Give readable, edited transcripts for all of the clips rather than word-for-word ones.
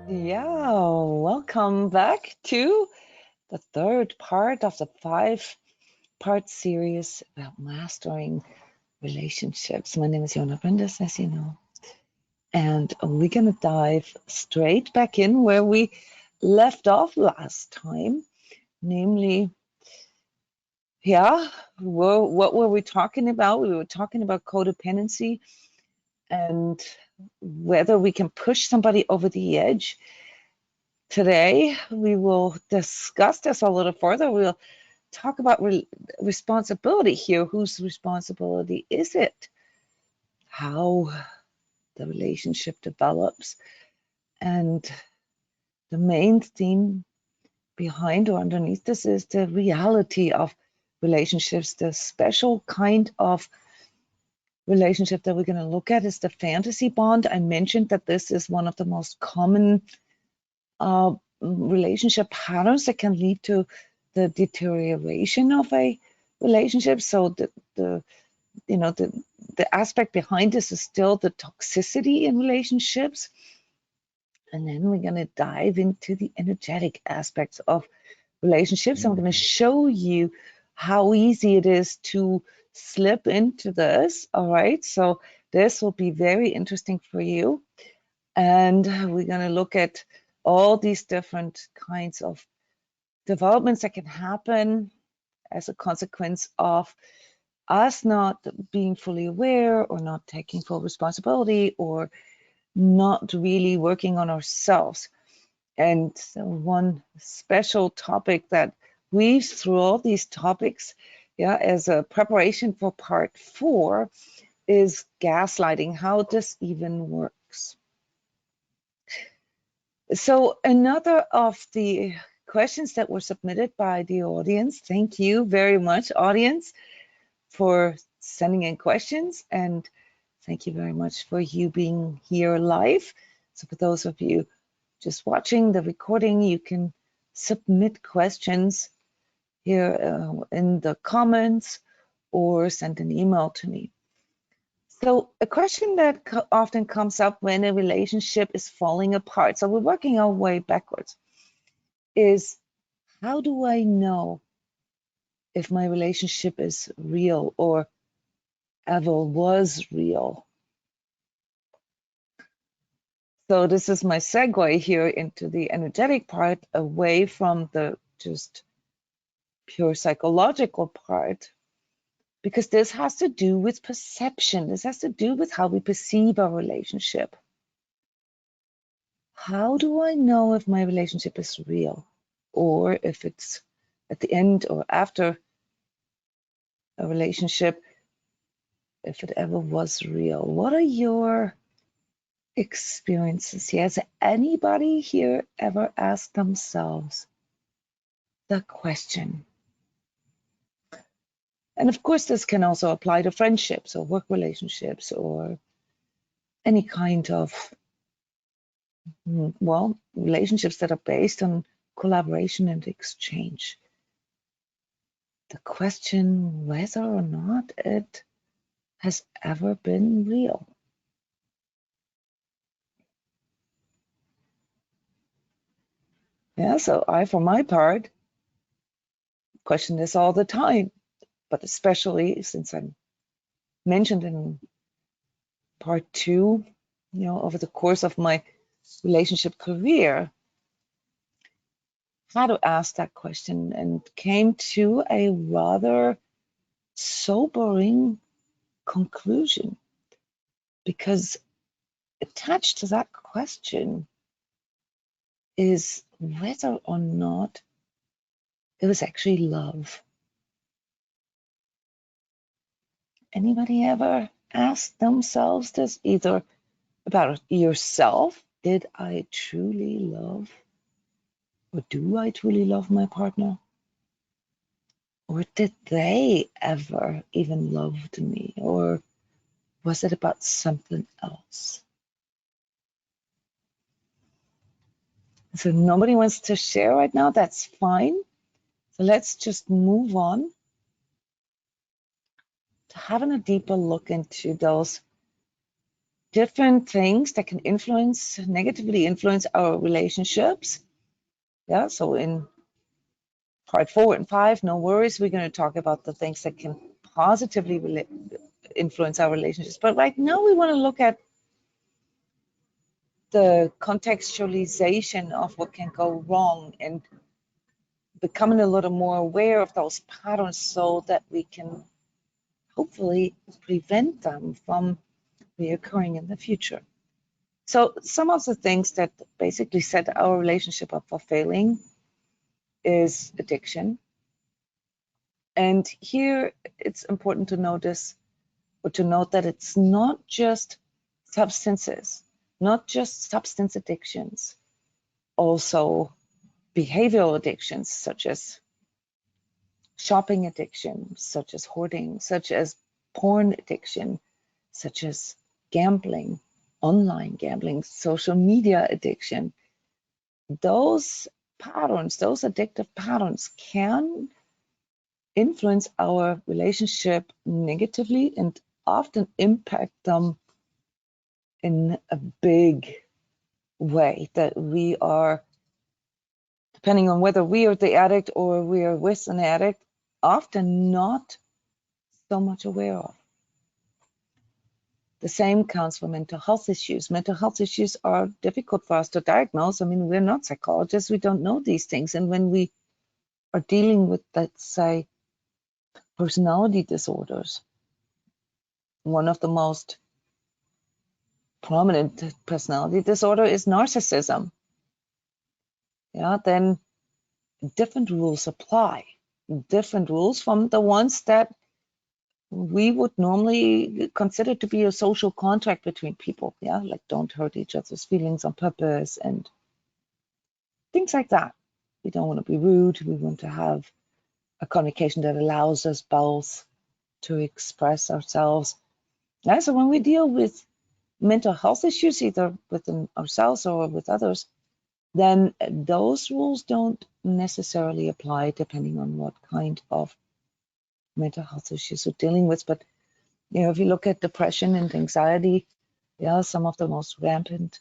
Yeah, welcome back to the third part of the 5-part series about mastering relationships. My name is Jona Bryndis, as you know, and we're going to dive straight back in where we left off last time, namely, what were we talking about? We were talking about codependency and whether we can push somebody over the edge. Today, we will discuss this a little further. We'll talk about responsibility here. Whose responsibility is it? How the relationship develops. And the main theme behind or underneath this is the reality of relationships. The special kind of relationship that we're going to look at is the fantasy bond. I mentioned that this is one of the most common relationship patterns that can lead to the deterioration of a relationship. So the aspect behind this is still the toxicity in relationships. And then we're going to dive into the energetic aspects of relationships. I'm going to show you how easy it is to slip into this. All right. So this will be very interesting for you. And we're going to look at all these different kinds of developments that can happen as a consequence of us not being fully aware or not taking full responsibility or not really working on ourselves. And one special topic that weaves through all these topics, as a preparation for part 4 is gaslighting, how this even works. So another of the questions that were submitted by the audience, thank you very much, audience, for sending in questions, and thank you very much for you being here live. So for those of you just watching the recording, you can submit questions here in the comments or send an email to me. So a question that often comes up when a relationship is falling apart, so we're working our way backwards, is how do I know if my relationship is real or ever was real? So this is my segue here into the energetic part, away from the just pure psychological part, because this has to do with perception. This has to do with how we perceive our relationship. How do I know if my relationship is real or if it's at the end or after a relationship, if it ever was real? What are your experiences here? Has anybody here ever asked themselves the question? And of course, this can also apply to friendships or work relationships or any kind of, well, relationships that are based on collaboration and exchange. The question whether or not it has ever been real. Yeah, so I, for my part, question this all the time, but especially since I'm mentioned in part 2, over the course of my relationship career, how to ask that question and came to a rather sobering conclusion, because attached to that question is whether or not it was actually love. Anybody ever ask themselves this, either about yourself? Did I truly love, or do I truly love my partner? Or did they ever even love me? Or was it about something else? So nobody wants to share right now, that's fine. So let's just move on to having a deeper look into those different things that can negatively influence our relationships. Yeah, so in part 4 and 5, no worries, we're going to talk about the things that can positively influence our relationships. But right now we want to look at the contextualization of what can go wrong and becoming a little more aware of those patterns so that we can hopefully prevent them from reoccurring in the future. So some of the things that basically set our relationship up for failing is addiction. And here it's important to notice or to note that it's not just substances, not just substance addictions, also behavioral addictions such as shopping addiction, such as hoarding, such as porn addiction, such as gambling, online gambling, social media addiction. Those patterns, those addictive patterns can influence our relationship negatively and often impact them in a big way that we are, depending on whether we are the addict or we are with an addict, often not so much aware of. The same counts for mental health issues. Mental health issues are difficult for us to diagnose. I mean, we're not psychologists. We don't know these things. And when we are dealing with, let's say, personality disorders, one of the most prominent personality disorder is narcissism. Yeah, then different rules apply. Different rules from the ones that we would normally consider to be a social contract between people. Yeah, like don't hurt each other's feelings on purpose and things like that. We don't want to be rude. We want to have a communication that allows us both to express ourselves. Yeah, so when we deal with mental health issues, either within ourselves or with others, then those rules don't necessarily apply depending on what kind of mental health issues we're dealing with. But if you look at depression and anxiety, yeah, some of the most rampant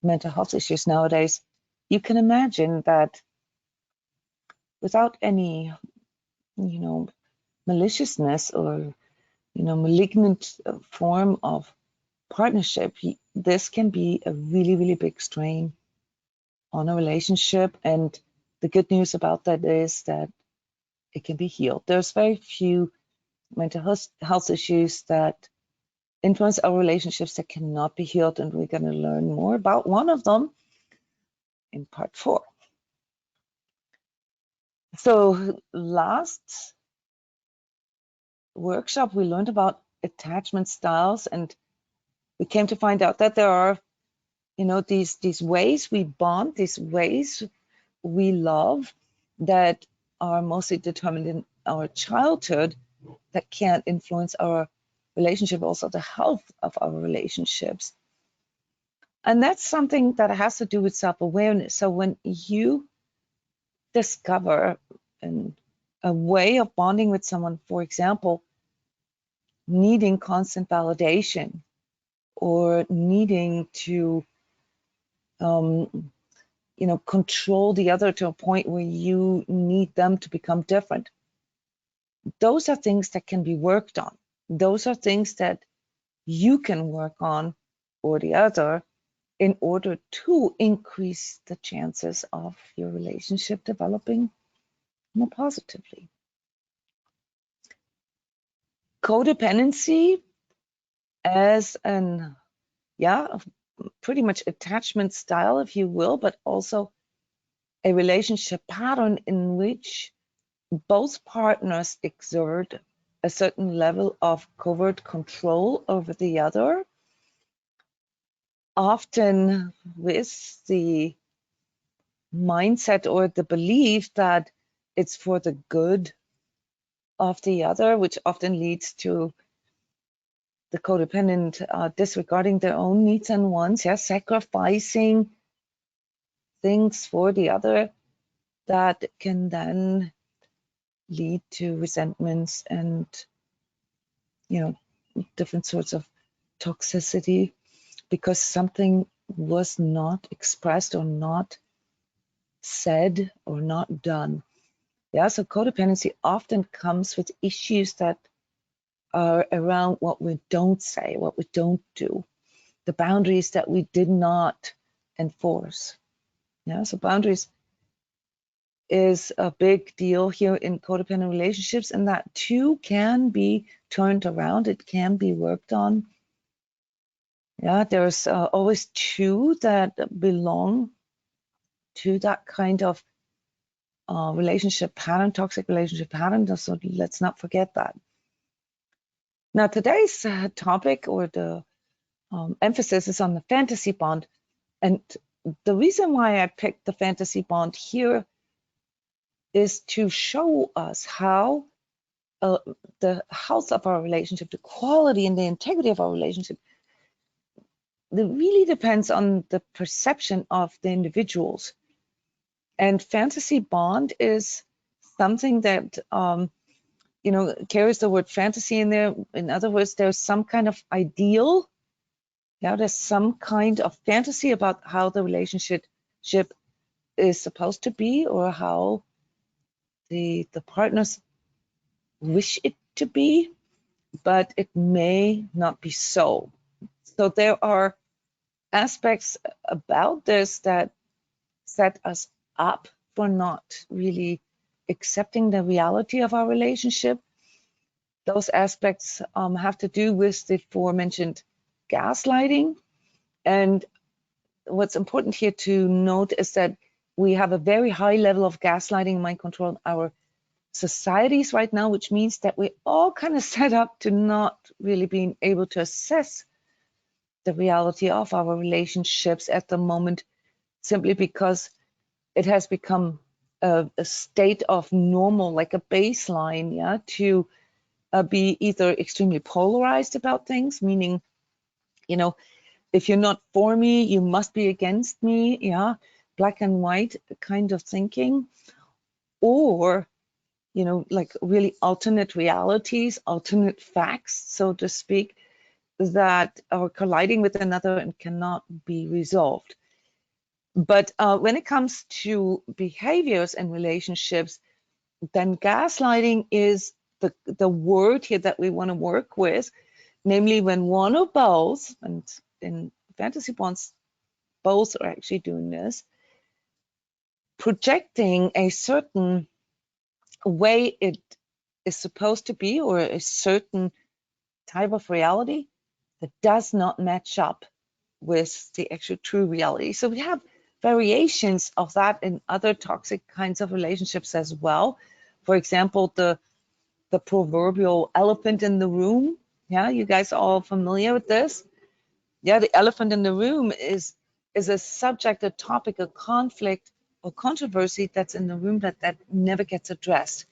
mental health issues nowadays, you can imagine that without any, maliciousness or, malignant form of partnership, this can be a really, really big strain on a relationship. And the good news about that is that it can be healed. There's very few mental health issues that influence our relationships that cannot be healed, and we're going to learn more about one of them in part 4. So last workshop, we learned about attachment styles, and we came to find out that there are, these ways we bond, these ways we love that are mostly determined in our childhood that can influence our relationship, also the health of our relationships. And that's something that has to do with self-awareness. So when you discover a way of bonding with someone, for example, needing constant validation or needing to control the other to a point where you need them to become different. Those are things that can be worked on. Those are things that you can work on, or the other, in order to increase the chances of your relationship developing more positively. Codependency as pretty much attachment style, if you will, but also a relationship pattern in which both partners exert a certain level of covert control over the other, often with the mindset or the belief that it's for the good of the other, which often leads to the codependent disregarding their own needs and wants, sacrificing things for the other that can then lead to resentments and different sorts of toxicity. because something was not expressed or not said or not done. Yeah, so codependency often comes with issues that are around what we don't say, what we don't do, the boundaries that we did not enforce. Yeah, so boundaries is a big deal here in codependent relationships, and that too can be turned around. It can be worked on. Yeah, there's always two that belong to that kind of relationship pattern, toxic relationship pattern. So let's not forget that. Now, today's topic, or the emphasis, is on the fantasy bond. And the reason why I picked the fantasy bond here is to show us how the health of our relationship, the quality and the integrity of our relationship, it really depends on the perception of the individuals. And fantasy bond is something that carries the word fantasy in there. In other words, there's some kind of ideal. Yeah, there's some kind of fantasy about how the relationship is supposed to be, or how the partners wish it to be, but it may not be so. So there are aspects about this that set us up for not really accepting the reality of our relationship. Those aspects have to do with the aforementioned gaslighting. And what's important here to note is that we have a very high level of gaslighting and mind control in our societies right now, which means that we're all kind of set up to not really being able to assess the reality of our relationships at the moment, simply because it has become a state of normal, like a baseline, yeah, to be either extremely polarized about things, meaning, if you're not for me, you must be against me, yeah, black and white kind of thinking, or, like really alternate realities, alternate facts, so to speak, that are colliding with another and cannot be resolved. But when it comes to behaviors and relationships, then gaslighting is the word here that we want to work with, namely when one or both, and in fantasy bonds, both are actually doing this, projecting a certain way it is supposed to be, or a certain type of reality that does not match up with the actual true reality. So we have variations of that in other toxic kinds of relationships as well. For example, the proverbial elephant in the room. Yeah, you guys are all familiar with this? Yeah, the elephant in the room is a subject, a topic, a conflict or controversy that's in the room that never gets addressed,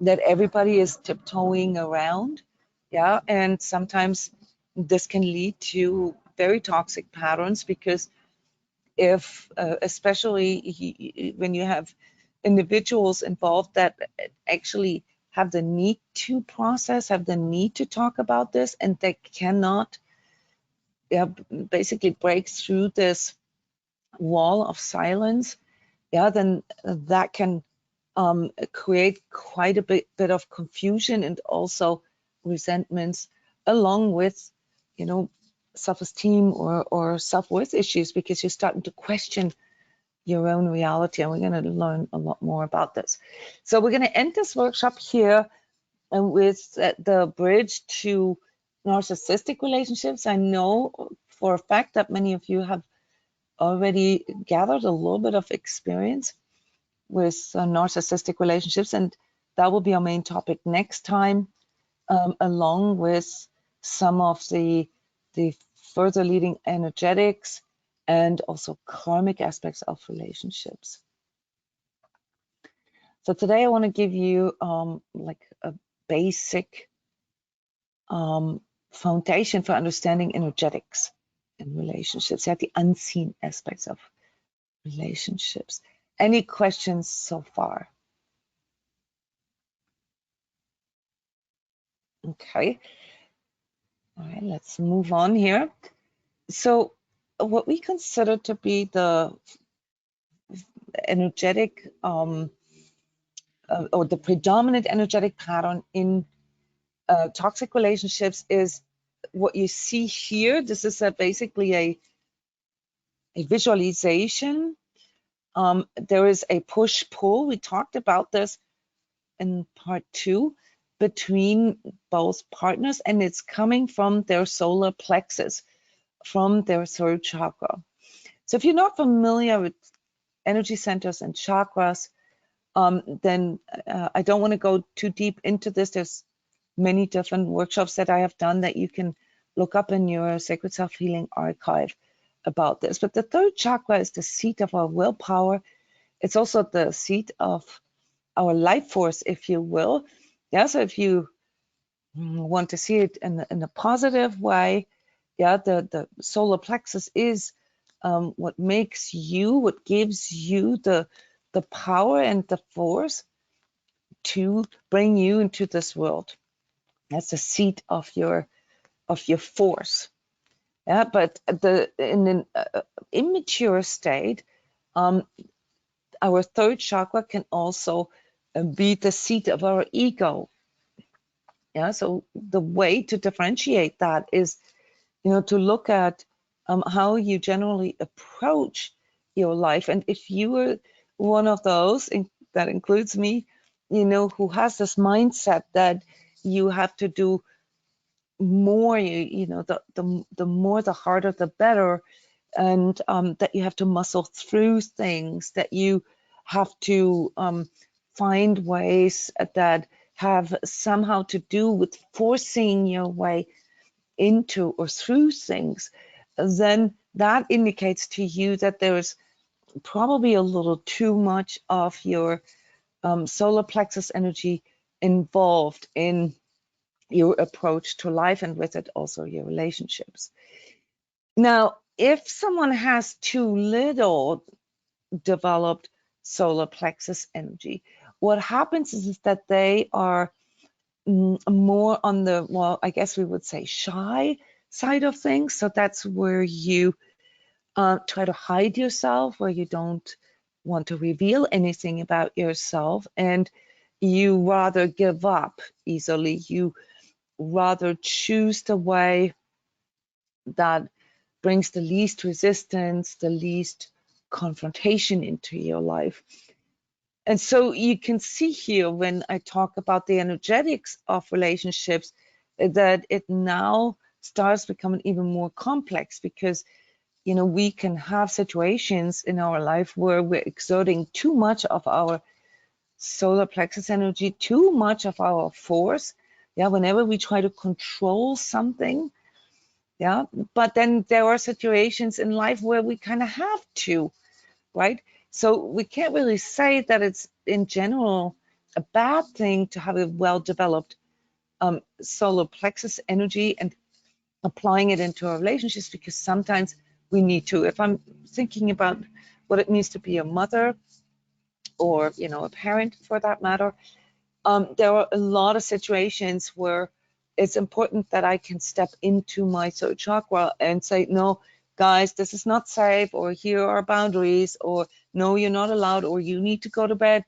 that everybody is tiptoeing around. Yeah, and sometimes this can lead to very toxic patterns, because if especially when you have individuals involved that actually have the need to process, have the need to talk about this, and they cannot basically break through this wall of silence, then that can create quite a bit of confusion and also resentments, along with, self-esteem or self-worth issues, because you're starting to question your own reality. And we're going to learn a lot more about this. So we're going to end this workshop here with the bridge to narcissistic relationships. I know for a fact that many of you have already gathered a little bit of experience with narcissistic relationships, and that will be our main topic next time, along with some of the further leading energetics and also karmic aspects of relationships. So today I want to give you like a basic foundation for understanding energetics in relationships, the unseen aspects of relationships. Any questions so far? Okay. All right, let's move on here. So what we consider to be the energetic or the predominant energetic pattern in toxic relationships is what you see here. This is basically a visualization. There is a push-pull. We talked about this in part 2 between both partners, and it's coming from their solar plexus, from their third chakra. So if you're not familiar with energy centers and chakras, then I don't want to go too deep into this. There's many different workshops that I have done that you can look up in your Sacred Self Healing archive about this. But the third chakra is the seat of our willpower. It's also the seat of our life force, if you will. Yeah, so if you want to see it in a positive way, yeah, the solar plexus is what makes you, what gives you the power and the force to bring you into this world. That's the seat of your force. Yeah, but in an immature state, our third chakra can also be the seat of our ego. Yeah, so the way to differentiate that is, to look at how you generally approach your life. And if you are one of those, that includes me, who has this mindset that you have to do more, the more, the harder, the better, and that you have to muscle through things, that you have to find ways that have somehow to do with forcing your way into or through things, then that indicates to you that there's probably a little too much of your solar plexus energy involved in your approach to life, and with it also your relationships. Now, if someone has too little developed solar plexus energy, what happens is that they are more on the, well, I guess we would say shy side of things. So that's where you try to hide yourself, where you don't want to reveal anything about yourself, and you rather give up easily. You rather choose the way that brings the least resistance, the least confrontation into your life. And so you can see here when I talk about the energetics of relationships that it now starts becoming even more complex, because we can have situations in our life where we're exerting too much of our solar plexus energy, too much of our force. Yeah, whenever we try to control something. Yeah, but then there are situations in life where we kind of have to, right? So we can't really say that it's in general a bad thing to have a well-developed solar plexus energy and applying it into our relationships, because sometimes we need to. If I'm thinking about what it means to be a mother, or a parent for that matter, there are a lot of situations where it's important that I can step into my third chakra and say, no, guys, this is not safe, or here are boundaries, or no, you're not allowed, or you need to go to bed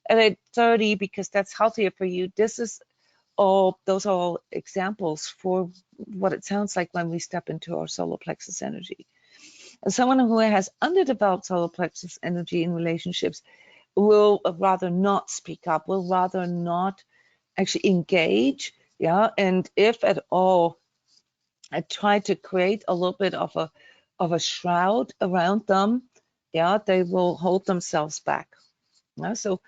at 8:30 because that's healthier for you. Those are all examples for what it sounds like when we step into our solar plexus energy. And someone who has underdeveloped solar plexus energy in relationships will rather not speak up, will rather not actually engage. Yeah, and if at all, I try to create a little bit of a shroud around them. Yeah, they will hold themselves back. Yeah, so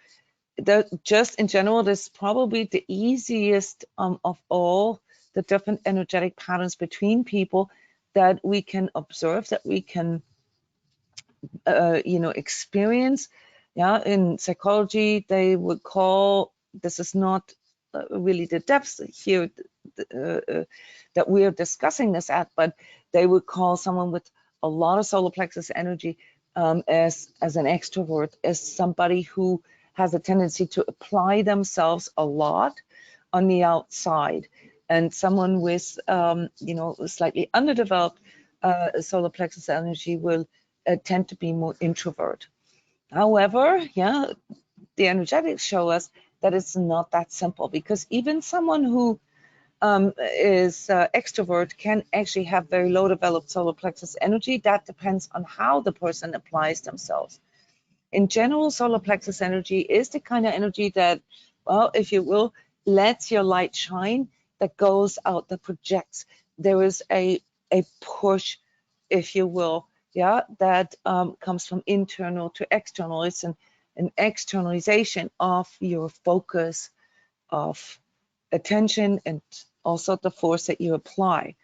just in general, this is probably the easiest of all the different energetic patterns between people that we can observe, that we can experience. Yeah, in psychology, they would call, this is not really the depths here that we are discussing this at, but they would call someone with a lot of solar plexus energy as an extrovert, as somebody who has a tendency to apply themselves a lot on the outside, and someone with slightly underdeveloped solar plexus energy will tend to be more introvert. However, yeah, the energetics show us that it's not that simple, because even someone who is extrovert can actually have very low developed solar plexus energy. That depends on how the person applies themselves. In general, solar plexus energy is the kind of energy that, well, if you will, lets your light shine, that goes out, that projects. There is a push, if you will, yeah, that comes from internal to external. It's an externalization of your focus, of attention, and also the force that you apply.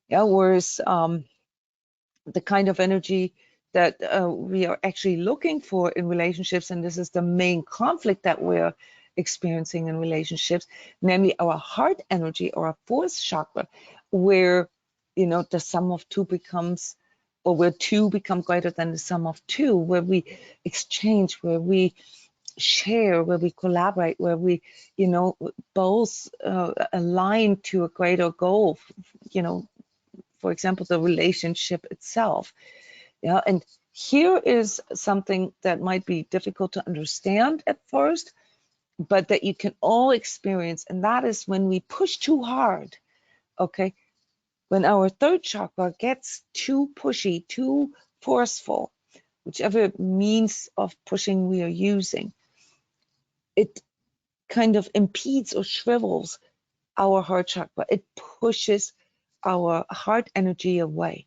Yeah, whereas the kind of energy that we are actually looking for in relationships, and this is the main conflict that we're experiencing in relationships, namely our heart energy or our fourth chakra, where, you know, the sum of two becomes, or where two become greater than the sum of two, where we exchange, where we share, where we collaborate, where we, you know, both align to a greater goal, you know, for example, the relationship itself. Yeah, and here is something that might be difficult to understand at first, but that you can all experience, and that is when we push too hard. Okay, when our third chakra gets too pushy, too forceful, whichever means of pushing we are using, it kind of impedes or shrivels our heart chakra. It pushes our heart energy away.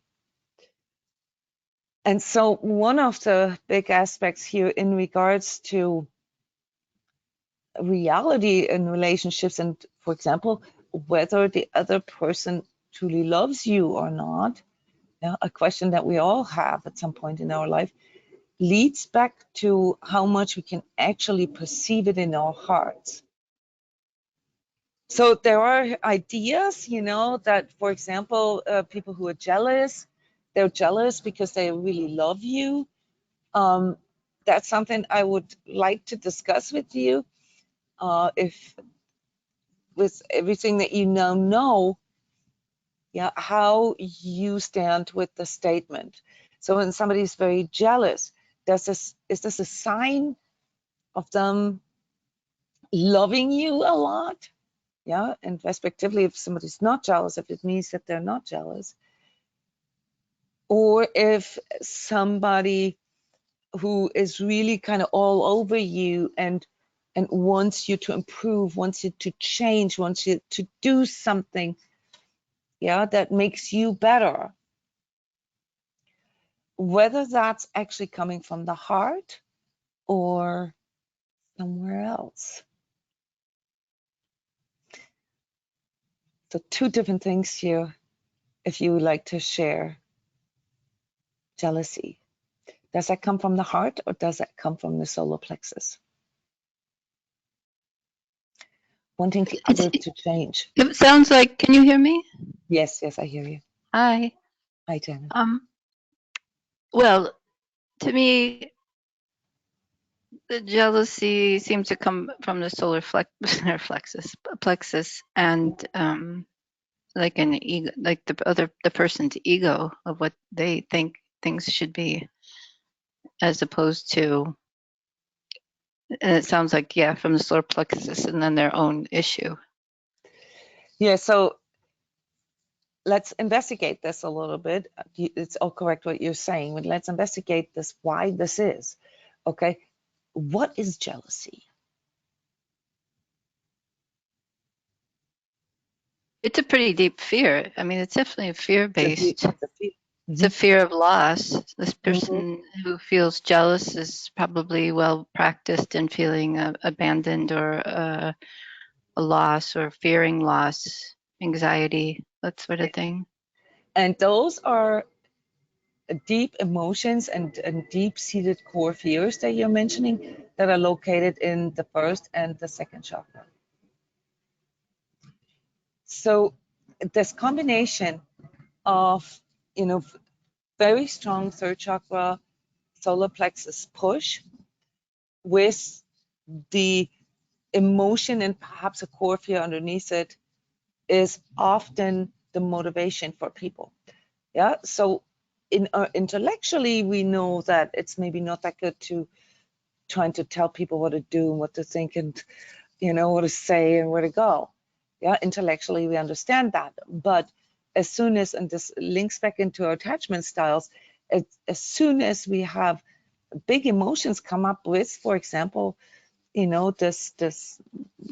And so one of the big aspects here in regards to reality in relationships, and for example, whether the other person truly loves you or not, yeah, a question that we all have at some point in our life, leads back to how much we can actually perceive it in our hearts. So there are ideas, you know, that, for example, people who are jealous, they're jealous because they really love you. That's something I would like to discuss with you. If with everything that you now know, yeah, how you stand with the statement. So when somebody's very jealous, is this a sign of them loving you a lot? Yeah, and respectively, if somebody's not jealous, if it means that they're not jealous, or if somebody who is really kind of all over you and wants you to improve, wants you to change, wants you to do something, yeah, that makes you better. Whether that's actually coming from the heart or somewhere else. So two different things here, if you would like to share. Jealousy. Does that come from the heart, or does that come from the solar plexus? Wanting the other to change. It sounds like, can you hear me? Yes, yes, I hear you. Hi. Hi, Jana. Well, to me, the jealousy seems to come from the solar plexus, and like an ego, like the person's ego of what they think things should be, as opposed to, and it sounds like, yeah, from the solar plexus and then their own issue. Yeah, so let's investigate this a little bit. It's all correct what you're saying, but let's investigate this, why this is. Okay, what is jealousy? It's a pretty deep fear. I mean, it's definitely fear-based. It's a fear of loss. This person who feels jealous is probably well practiced in feeling abandoned or a loss, or fearing loss, anxiety, that sort of thing. And those are deep emotions and deep-seated core fears that you're mentioning that are located in the first and the second chakra. So this combination of, you know, very strong third chakra solar plexus push with the emotion and perhaps a core fear underneath it is often the motivation for people. Yeah, so intellectually, we know that it's maybe not that good to trying to tell people what to do and what to think and, you know, what to say and where to go. Yeah, intellectually, we understand that. But as soon as, and this links back into our attachment styles, as soon as we have big emotions come up with, for example, you know, this,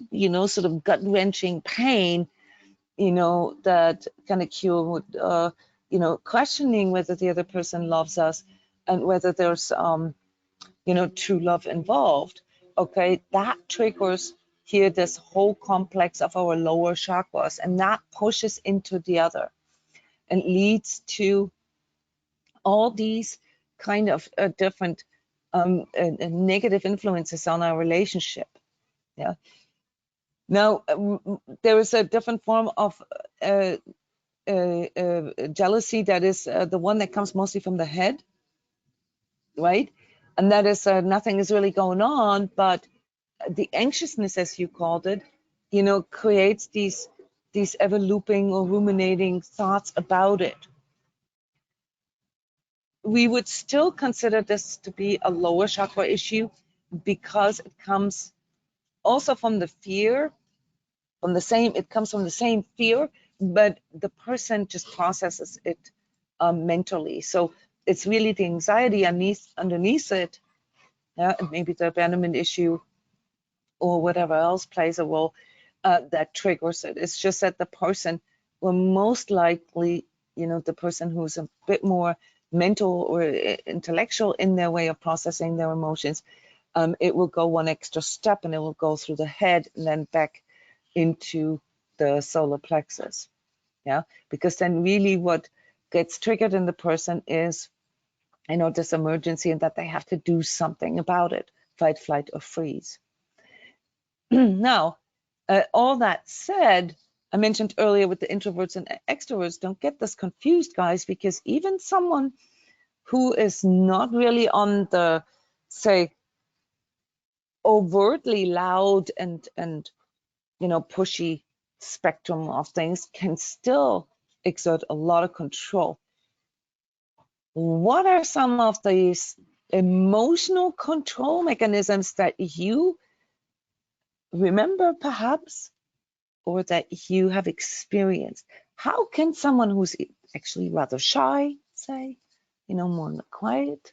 you know, sort of gut-wrenching pain, you know, that can occur with, you know, questioning whether the other person loves us and whether there's, you know, true love involved. Okay, that triggers here this whole complex of our lower chakras, and that pushes into the other and leads to all these kind of different negative influences on our relationship. Yeah. Now, there is a different form of jealousy that is the one that comes mostly from the head, right? And that is nothing is really going on, but the anxiousness, as you called it, you know, creates these ever looping or ruminating thoughts about it. We would still consider this to be a lower chakra issue because it comes also from the fear, it comes from the same fear, but the person just processes it mentally. So it's really the anxiety underneath it, and maybe the abandonment issue or whatever else plays a role that triggers it. It's just that the person will most likely, you know, the person who's a bit more mental or intellectual in their way of processing their emotions, it will go one extra step and it will go through the head and then back into the solar plexus. Yeah, because then really what gets triggered in the person is, you know, this emergency and that they have to do something about it, fight, flight, or freeze. Now, all that said, I mentioned earlier with the introverts and extroverts, don't get this confused, guys, because even someone who is not really on the, say, overtly loud and you know, pushy spectrum of things can still exert a lot of control. What are some of these emotional control mechanisms that you remember perhaps, or that you have experienced? How can someone who's actually rather shy, say, you know, more on the quiet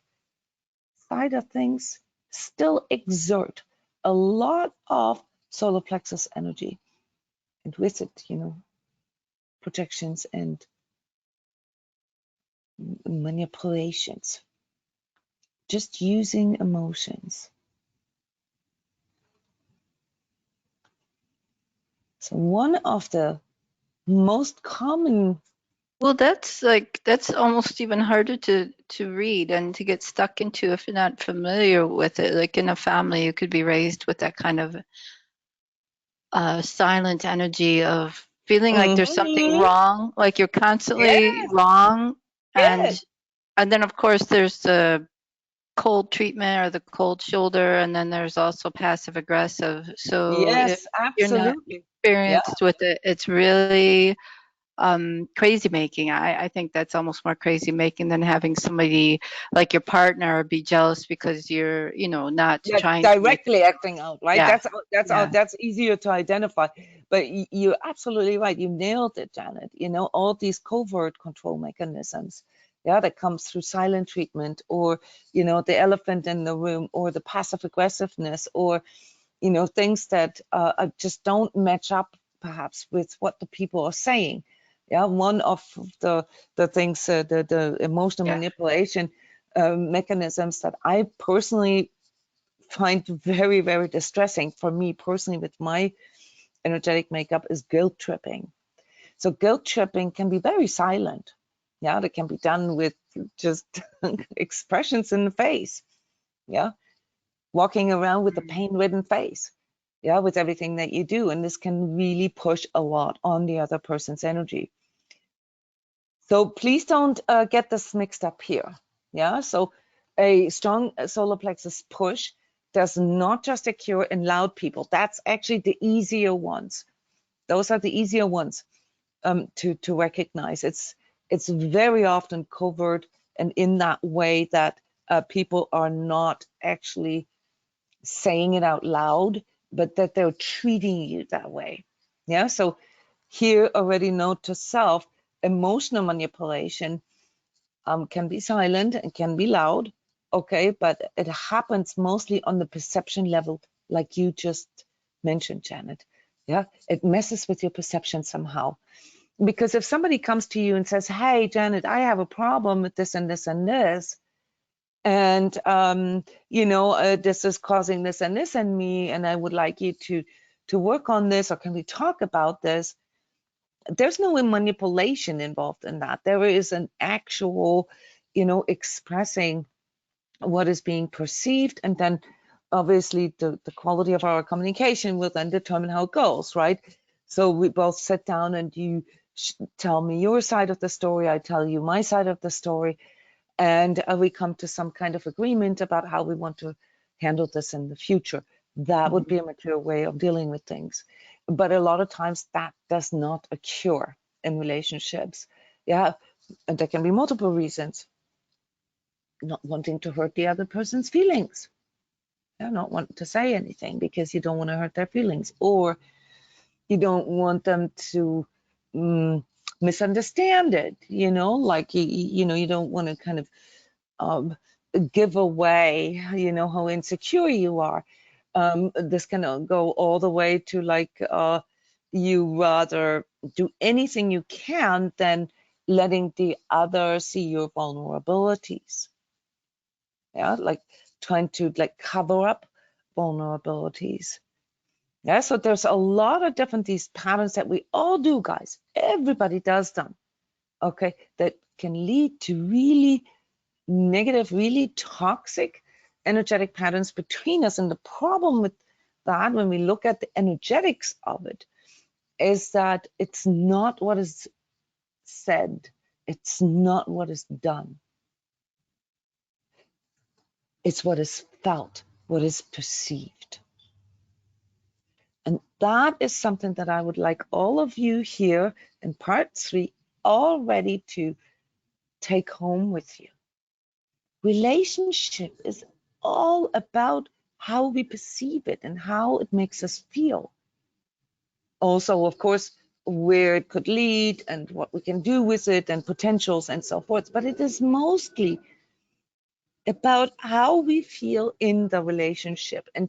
side of things, still exert a lot of solar plexus energy, and with it, you know, projections and manipulations, just using emotions? So one of the most common, Well, that's almost even harder to read and to get stuck into if you're not familiar with it. Like in a family, you could be raised with that kind of silent energy of feeling like there's something wrong, like you're constantly yes, wrong, and yes, then of course there's the cold treatment or the cold shoulder, and then there's also passive aggressive. So if yes, you're not absolutely. Yeah, experienced with it, it's really crazy making. I think that's almost more crazy making than having somebody like your partner be jealous because you're, you know, not yeah, trying to make. directly acting out, right? Yeah, yeah. That's easier to identify. But you're absolutely right. You nailed it, Janet. You know, all these covert control mechanisms, yeah, that comes through silent treatment, or, you know, the elephant in the room, or the passive aggressiveness, or, you know, things that just don't match up perhaps with what the people are saying. Yeah, one of the things, the emotional Yeah. manipulation mechanisms that I personally find very, very distressing for me personally with my energetic makeup is guilt tripping. So guilt tripping can be very silent. Yeah, that can be done with just expressions in the face. Yeah, walking around with a pain-ridden face. Yeah, with everything that you do. And this can really push a lot on the other person's energy. So please don't get this mixed up here. Yeah, so a strong solar plexus push does not just occur in loud people. That's actually the easier ones. Those are the easier ones to recognize. It's very often covert and in that way that people are not actually saying it out loud, but that they're treating you that way. Yeah, so here already note to self, emotional manipulation can be silent and can be loud, okay, but it happens mostly on the perception level, like you just mentioned, Janet. Yeah, it messes with your perception somehow. Because if somebody comes to you and says, hey, Janet, I have a problem with this and this and this, and this is causing this and this in me, and I would like you to work on this, or can we talk about this? There's no manipulation involved in that. There is an actual, expressing what is being perceived, and then obviously the quality of our communication will then determine how it goes, right? So we both sit down and you tell me your side of the story, I tell you my side of the story, and we come to some kind of agreement about how we want to handle this in the future. That would be a mature way of dealing with things. But a lot of times that does not occur in relationships. Yeah, and there can be multiple reasons. Not wanting to hurt the other person's feelings. Yeah, not wanting to say anything because you don't want to hurt their feelings, or you don't want them to misunderstand it, like you don't want to kind of give away, how insecure you are. This can go all the way to like you rather do anything you can than letting the other see your vulnerabilities. Yeah, like trying to like cover up vulnerabilities. Yeah, so there's a lot of different these patterns that we all do, guys. Everybody does them. Okay, that can lead to really negative, really toxic energetic patterns between us. And the problem with that, when we look at the energetics of it, is that it's not what is said, it's not what is done, it's what is felt, what is perceived. And that is something that I would like all of you here in part 3 already to take home with you. Relationship is all about how we perceive it and how it makes us feel. Also, of course, where it could lead and what we can do with it and potentials and so forth. But it is mostly about how we feel in the relationship. And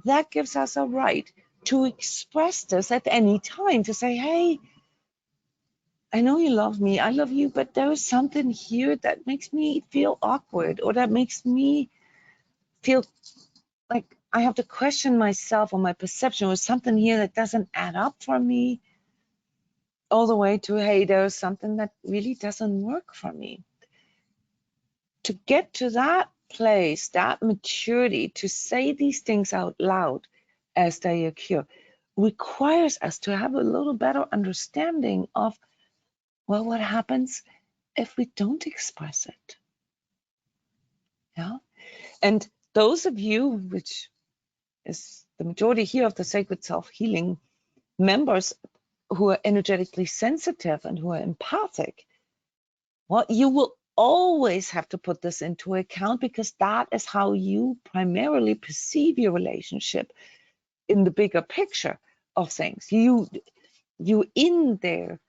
that gives us a right to express this at any time, to say, hey, I know you love me, I love you, but there is something here that makes me feel awkward, or that makes me feel like I have to question myself or my perception, or something here that doesn't add up for me, all the way to, hey, there's something that really doesn't work for me. To get to that place, that maturity, to say these things out loud as they occur, requires us to have a little better understanding of, well, what happens if we don't express it? Yeah. And those of you, which is the majority here of the Sacred Self-Healing members, who are energetically sensitive and who are empathic, well, you will always have to put this into account, because that is how you primarily perceive your relationship in the bigger picture of things. You in there,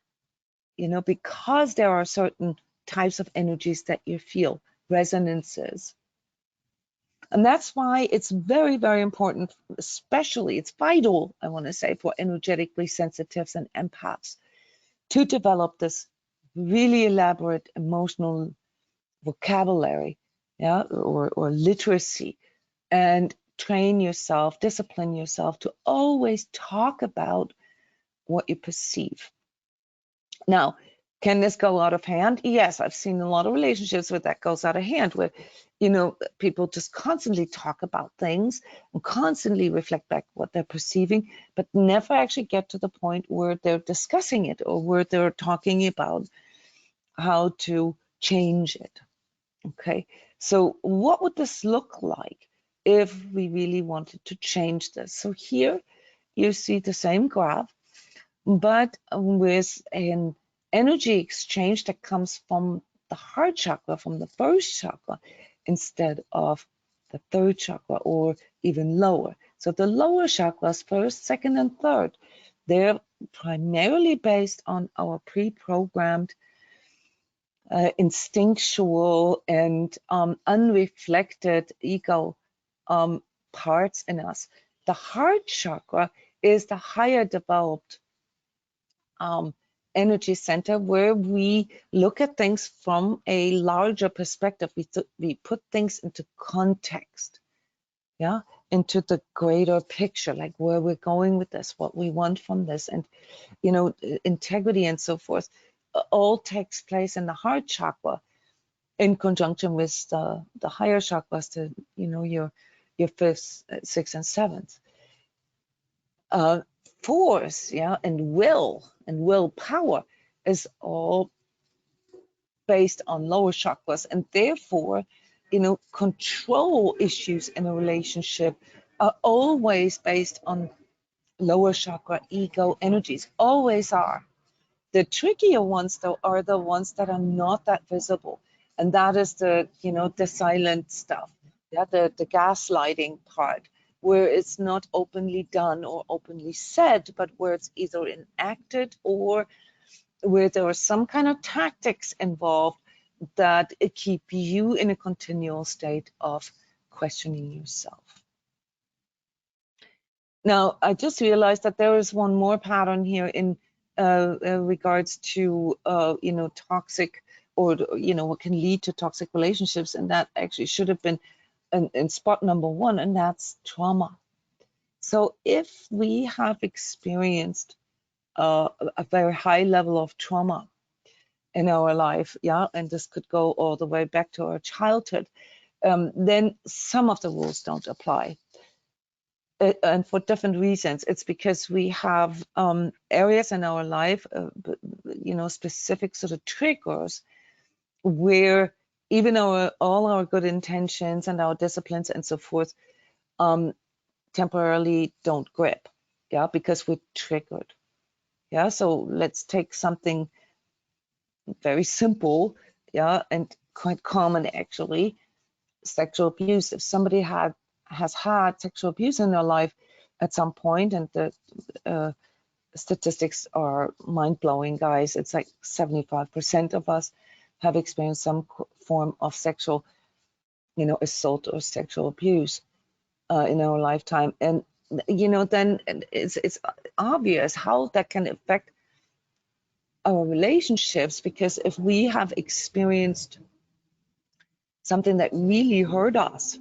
because there are certain types of energies that you feel, resonances. And that's why it's very, very important, especially it's vital, I want to say, for energetically sensitives and empaths to develop this really elaborate emotional vocabulary, yeah, or literacy, and train yourself, discipline yourself to always talk about what you perceive. Now, can this go out of hand? Yes, I've seen a lot of relationships where that goes out of hand, where, people just constantly talk about things and constantly reflect back what they're perceiving, but never actually get to the point where they're discussing it, or where they're talking about how to change it. Okay, so what would this look like if we really wanted to change this? So here you see the same graph, but with an energy exchange that comes from the heart chakra, from the first chakra, instead of the third chakra, or even lower. So the lower chakras, first, second, and third, they're primarily based on our pre-programmed instinctual and unreflected ego parts in us. The heart chakra is the higher developed energy center, where we look at things from a larger perspective. We put things into context, yeah, into the greater picture, like where we're going with this, what we want from this, and integrity and so forth. All takes place in the heart chakra in conjunction with the higher chakras, your fifth, sixth, and seventh. Force, yeah, and willpower is all based on lower chakras, and therefore, control issues in a relationship are always based on lower chakra ego energies. Always are. The trickier ones, though, are the ones that are not that visible, and that is the silent stuff, yeah, the gaslighting part, where it's not openly done or openly said, but where it's either enacted or where there are some kind of tactics involved that keep you in a continual state of questioning yourself. Now, I just realized that there is one more pattern here in regards to, toxic, or, what can lead to toxic relationships, and that actually should have been in spot number one, and that's trauma. So if we have experienced a very high level of trauma in our life, yeah, and this could go all the way back to our childhood, then some of the rules don't apply. And for different reasons. It's because we have areas in our life, specific sort of triggers, where even all our good intentions and our disciplines and so forth temporarily don't grip, yeah, because we're triggered. Yeah, so let's take something very simple, yeah, and quite common actually, sexual abuse. If somebody has had sexual abuse in their life at some point, and the statistics are mind-blowing, guys. It's like 75% of us have experienced some form of sexual, assault or sexual abuse in our lifetime. And then it's obvious how that can affect our relationships, because if we have experienced something that really hurt us,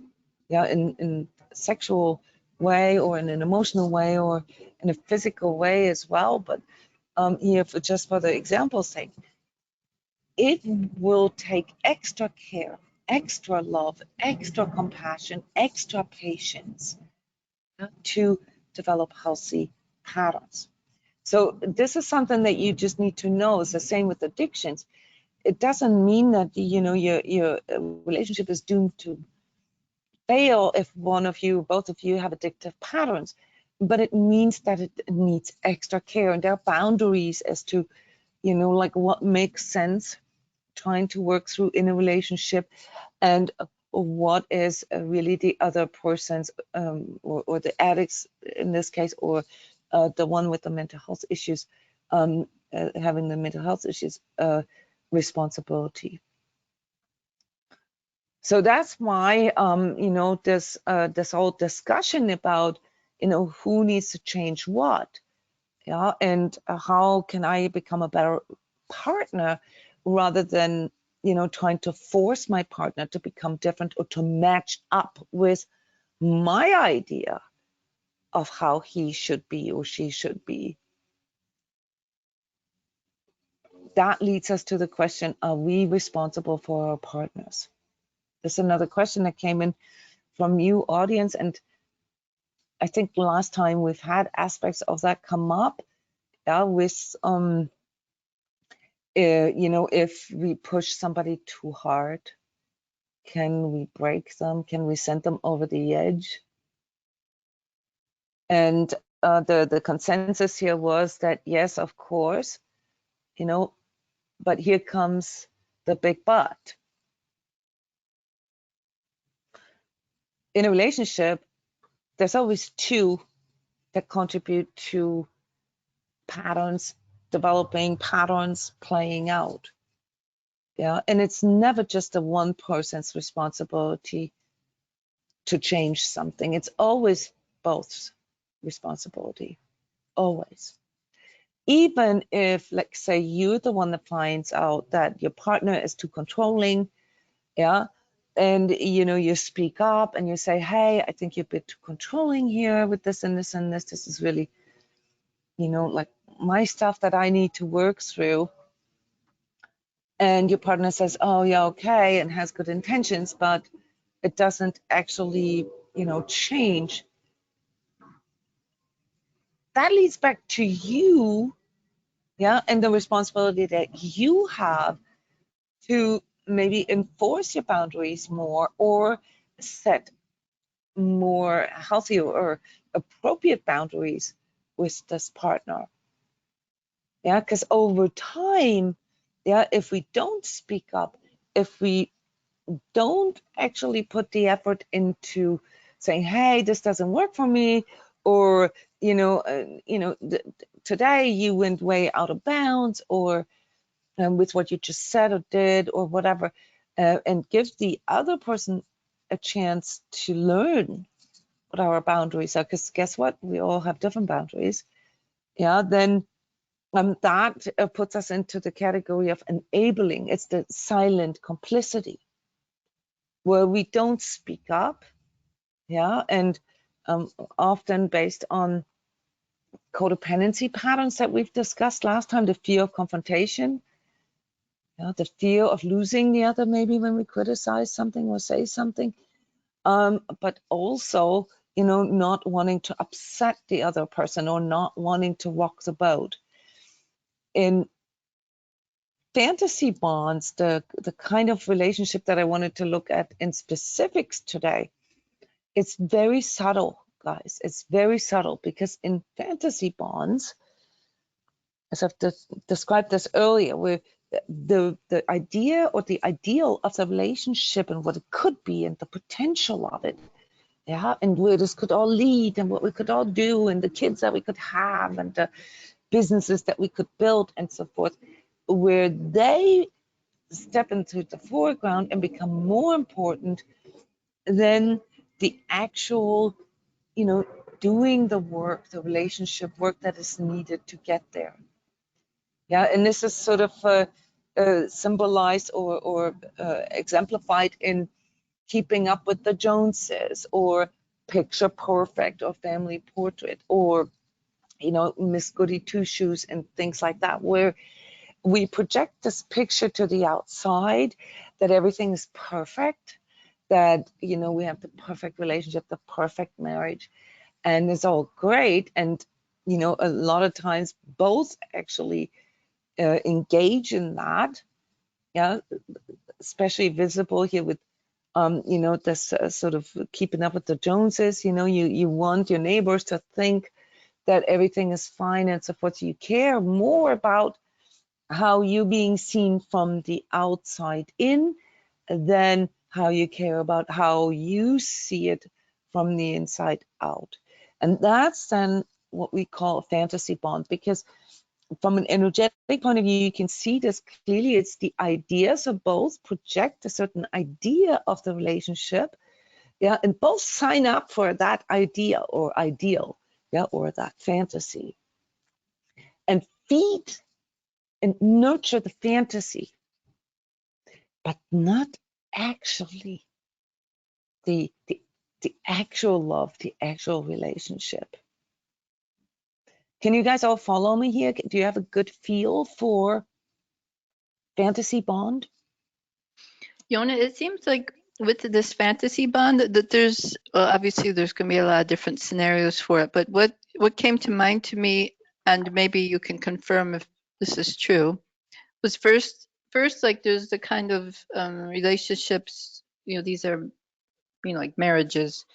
yeah, in sexual way, or in an emotional way, or in a physical way as well, but here, just for the example's sake, it will take extra care, extra love, extra compassion, extra patience to develop healthy patterns. So this is something that you just need to know. It's the same with addictions. It doesn't mean that your relationship is doomed to fail if one of you, both of you, have addictive patterns, but it means that it needs extra care, and there are boundaries as to, like what makes sense trying to work through in a relationship, and what is really the other person's or the addict's in this case, or the one with the mental health issues, having the mental health issues responsibility. So that's why this whole discussion about who needs to change what, yeah, and how can I become a better partner, rather than trying to force my partner to become different or to match up with my idea of how he should be or she should be. That leads us to the question, are we responsible for our partners? There's another question that came in from you, audience, and I think last time we've had aspects of that come up, yeah, with if we push somebody too hard, can we break them? Can we send them over the edge? And the consensus here was that yes, of course, But here comes the big but. In a relationship, there's always two that contribute to patterns developing, patterns playing out. Yeah, and it's never just a one person's responsibility to change something. It's always both responsibility, always. Even if, like, say, you're the one that finds out that your partner is too controlling, yeah, and you speak up and you say, hey, I think you're a bit too controlling here with this and this and this. This is really, like my stuff that I need to work through. And your partner says, oh yeah, okay, and has good intentions, but it doesn't actually, change. That leads back to you, yeah, and the responsibility that you have to maybe enforce your boundaries more or set more healthy or appropriate boundaries with this partner. Yeah, because over time, yeah, if we don't speak up, if we don't actually put the effort into saying, hey, this doesn't work for me, or today you went way out of bounds, or with what you just said or did or whatever, and give the other person a chance to learn what our boundaries are, because guess what, we all have different boundaries. Yeah, then that puts us into the category of enabling. It's the silent complicity where we don't speak up, yeah, and often based on codependency patterns that we've discussed last time, the fear of confrontation, the fear of losing the other, maybe when we criticize something or say something, but also, not wanting to upset the other person or not wanting to rock the boat. In fantasy bonds, the kind of relationship that I wanted to look at in specifics today, it's very subtle, guys. It's very subtle, because in fantasy bonds, as I've described this earlier, where the idea or the ideal of the relationship and what it could be and the potential of it, yeah, and where this could all lead and what we could all do and the kids that we could have and the businesses that we could build and so forth, where they step into the foreground and become more important than the actual, doing the work, the relationship work that is needed to get there. Yeah, and this is sort of symbolized or exemplified in Keeping Up with the Joneses, or Picture Perfect, or Family Portrait, or Miss Goody Two Shoes and things like that, where we project this picture to the outside that everything is perfect, that we have the perfect relationship, the perfect marriage, and it's all great. And a lot of times both actually engage in that, yeah, especially visible here with this sort of Keeping Up with the Joneses. You want your neighbors to think that everything is fine and so forth. So you care more about how you're being seen from the outside in than how you care about how you see it from the inside out. And that's then what we call a fantasy bond, because from an energetic point of view, you can see this clearly. It's the idea. So both project a certain idea of the relationship, yeah, and both sign up for that idea or ideal, yeah, or that fantasy, and feed and nurture the fantasy, but not actually the actual love, the actual relationship. Can you guys all follow me here? Do you have a good feel for fantasy bond? Jona, it seems like with this fantasy bond that there's obviously there's going to be a lot of different scenarios for it, but what came to mind to me, and maybe you can confirm if this is true, was first like there's the kind of relationships, these are like marriages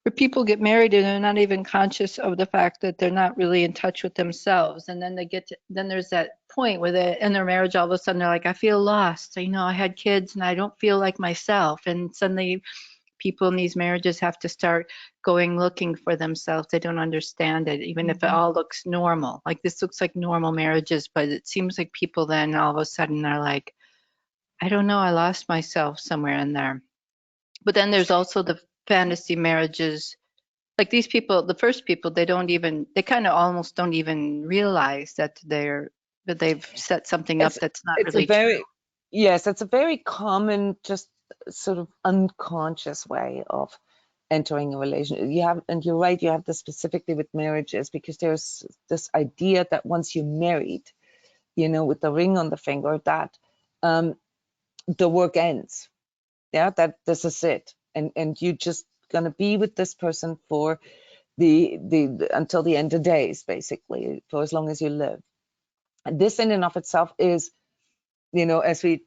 where people get married and they're not even conscious of the fact that they're not really in touch with themselves. And then they get to, then there's that point where they in their marriage, all of a sudden they're like, I feel lost. So, you know, I had kids and I don't feel like myself. And suddenly people in these marriages have to start going looking for themselves. They don't understand it, even if it all looks normal. Like this looks like normal marriages, but it seems like people then all of a sudden are like, I don't know, I lost myself somewhere in there. But then there's also the fantasy marriages. Like these people, the first people, they kind of almost don't even realize that they've set something up that's not It's a really very, true. yes, it's a very common, just sort of unconscious way of entering a relationship. You have, and you're right, you have this specifically with marriages, because there's this idea that once you're married, you know, with the ring on the finger, that the work ends. Yeah, that this is it, and you just gonna be with this person for the until the end of days, basically, for as long as you live. And this in and of itself is, you know, as we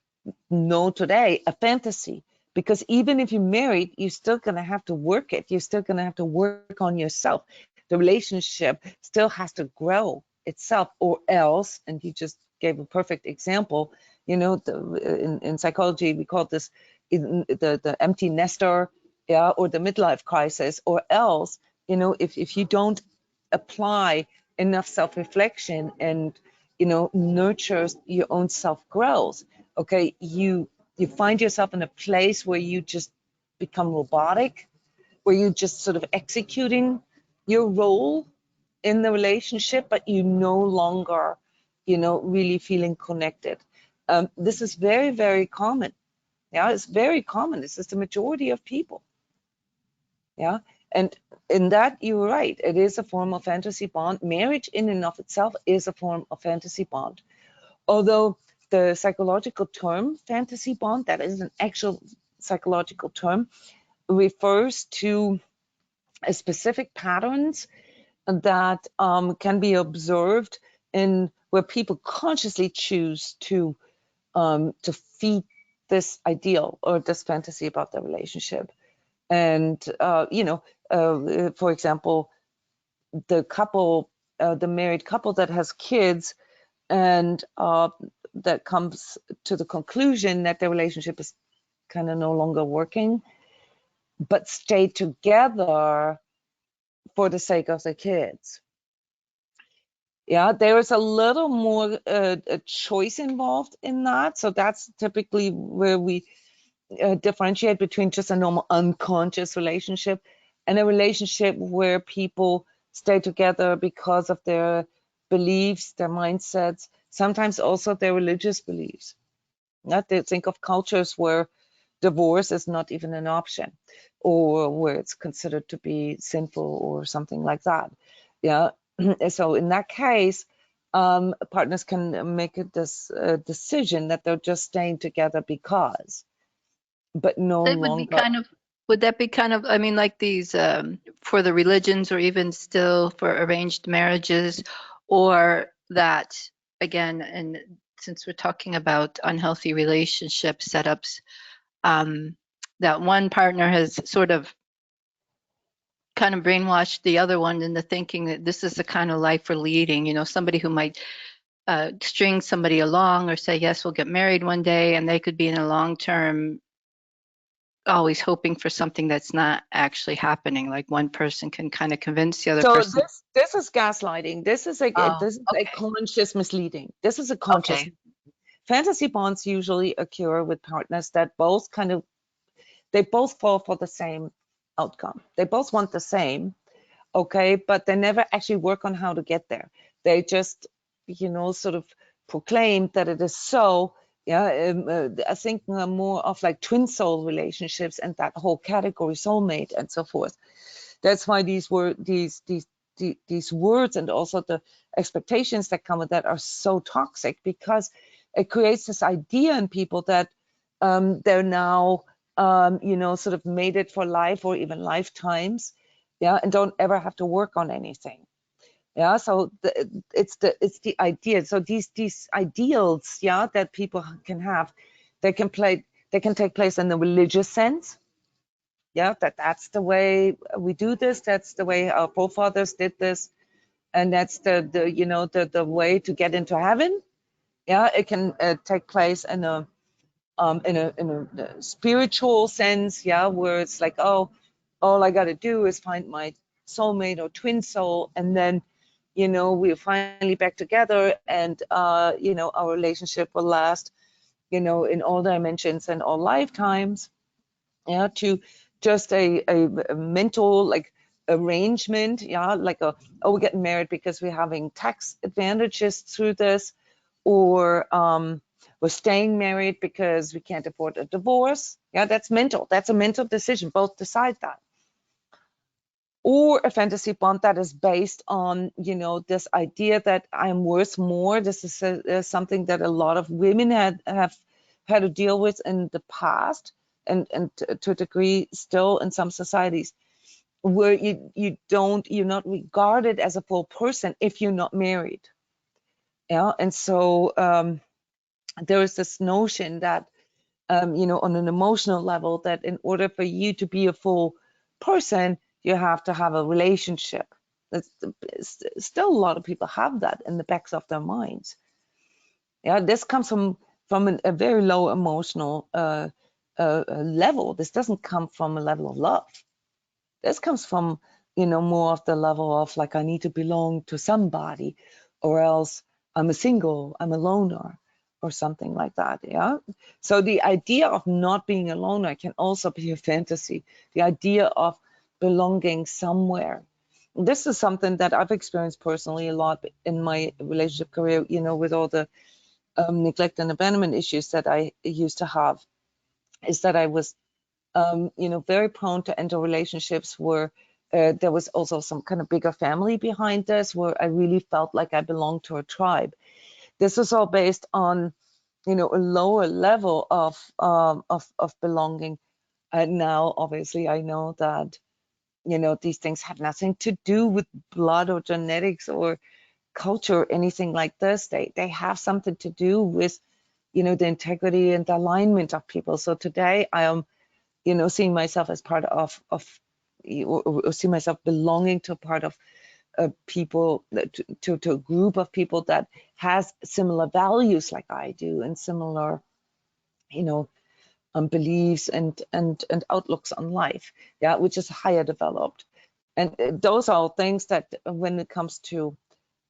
know today, a fantasy, because even if you're married, you're still gonna have to work it. You're still gonna have to work on yourself. The relationship still has to grow itself, or else, and you just gave a perfect example, you know, in psychology we call this the empty nester, yeah, or the midlife crisis, or else, you know, if you don't apply enough self-reflection and, you know, nurtures your own self-growth, okay, you find yourself in a place where you just become robotic, where you just sort of executing your role in the relationship, but you no longer, you know, really feeling connected. This is very, very common. Yeah, it's very common. This is the majority of people. Yeah, and in that you're right. It is a form of fantasy bond. Marriage in and of itself is a form of fantasy bond. Although the psychological term fantasy bond, that is an actual psychological term, refers to specific patterns that can be observed in where people consciously choose to feed this ideal or this fantasy about the relationship. And you know, for example, the couple, the married couple that has kids, and that comes to the conclusion that their relationship is kind of no longer working, but stay together for the sake of the kids. Yeah, there is a little more a choice involved in that. So that's typically where we differentiate between just a normal unconscious relationship and a relationship where people stay together because of their beliefs, their mindsets, sometimes also their religious beliefs. Not to think of cultures where divorce is not even an option, or where it's considered to be sinful or something like that. Yeah. So in that case, partners can make this decision that they're just staying together because, but no That would be longer. would that be kind of, I mean, like these for the religions, or even still for arranged marriages, or that, again, and since we're talking about unhealthy relationship setups, that one partner has sort of kind of brainwashed the other one into thinking that this is the kind of life we're leading. You know, somebody who might string somebody along or say, yes, we'll get married one day, and they could be in a long-term, always hoping for something that's not actually happening. Like one person can kind of convince the other So person. this is gaslighting. This is a Oh, conscious misleading. This is a conscious. okay. Fantasy bonds usually occur with partners that both kind of, they both fall for the same outcome. They both want the same, okay, but they never actually work on how to get there. They just, you know, sort of proclaim that it is so. Yeah, I think more of like twin soul relationships and that whole category, soulmate and so forth. That's why these words and also the expectations that come with that are so toxic, because it creates this idea in people that they're now, you know, sort of made it for life or even lifetimes, yeah, and don't ever have to work on anything. Yeah, so it's the idea. So these ideals, yeah, that people can have, they can take place in the religious sense, Yeah, that's the way we do this. That's the way our forefathers did this, and that's the way to get into heaven. Yeah, it can take place in a spiritual sense. Yeah, where it's like, oh, all I got to do is find my soulmate or twin soul, and then we're finally back together, and our relationship will last in all dimensions and all lifetimes. Yeah, to just a mental like arrangement. Yeah, like we're getting married because we're having tax advantages through this, or we're staying married because we can't afford a divorce. Yeah, that's mental. That's a mental decision. Both decide that. Or a fantasy bond that is based on this idea that I'm worth more. This is something that a lot of women have had to deal with in the past, and to a degree still in some societies, where you're not regarded as a full person if you're not married. Yeah, and so there is this notion that on an emotional level, that in order for you to be a full person, you have to have a relationship. That's still a lot of people have that in the backs of their minds. Yeah, this comes from a very low emotional level. This doesn't come from a level of love. This comes from more of the level of like, I need to belong to somebody, or else I'm a single, I'm a loner, or something like that. Yeah. So the idea of not being a loner can also be a fantasy. The idea of belonging somewhere. This is something that I've experienced personally a lot in my relationship career, with all the neglect and abandonment issues that I used to have, is that I was very prone to enter relationships where there was also some kind of bigger family behind this, where I really felt like I belonged to a tribe. This was all based on, a lower level of belonging. And now, obviously, I know that, these things have nothing to do with blood or genetics or culture or anything like this. They have something to do with, the integrity and the alignment of people. So today I am seeing myself as part of or see myself belonging to a part of people, to a group of people that has similar values like I do, and similar beliefs and outlooks on life, yeah, which is higher developed. And those are all things that when it comes to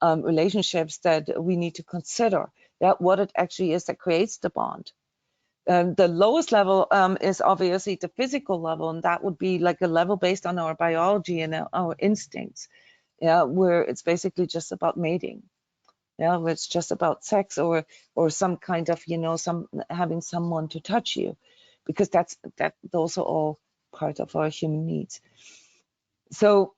relationships, that we need to consider, that what it actually is that creates the bond. The lowest level is obviously the physical level, and that would be like a level based on our biology and our instincts, yeah, where it's basically just about mating, yeah, where it's just about sex, or some kind of some having someone to touch you, because those are all part of our human needs. So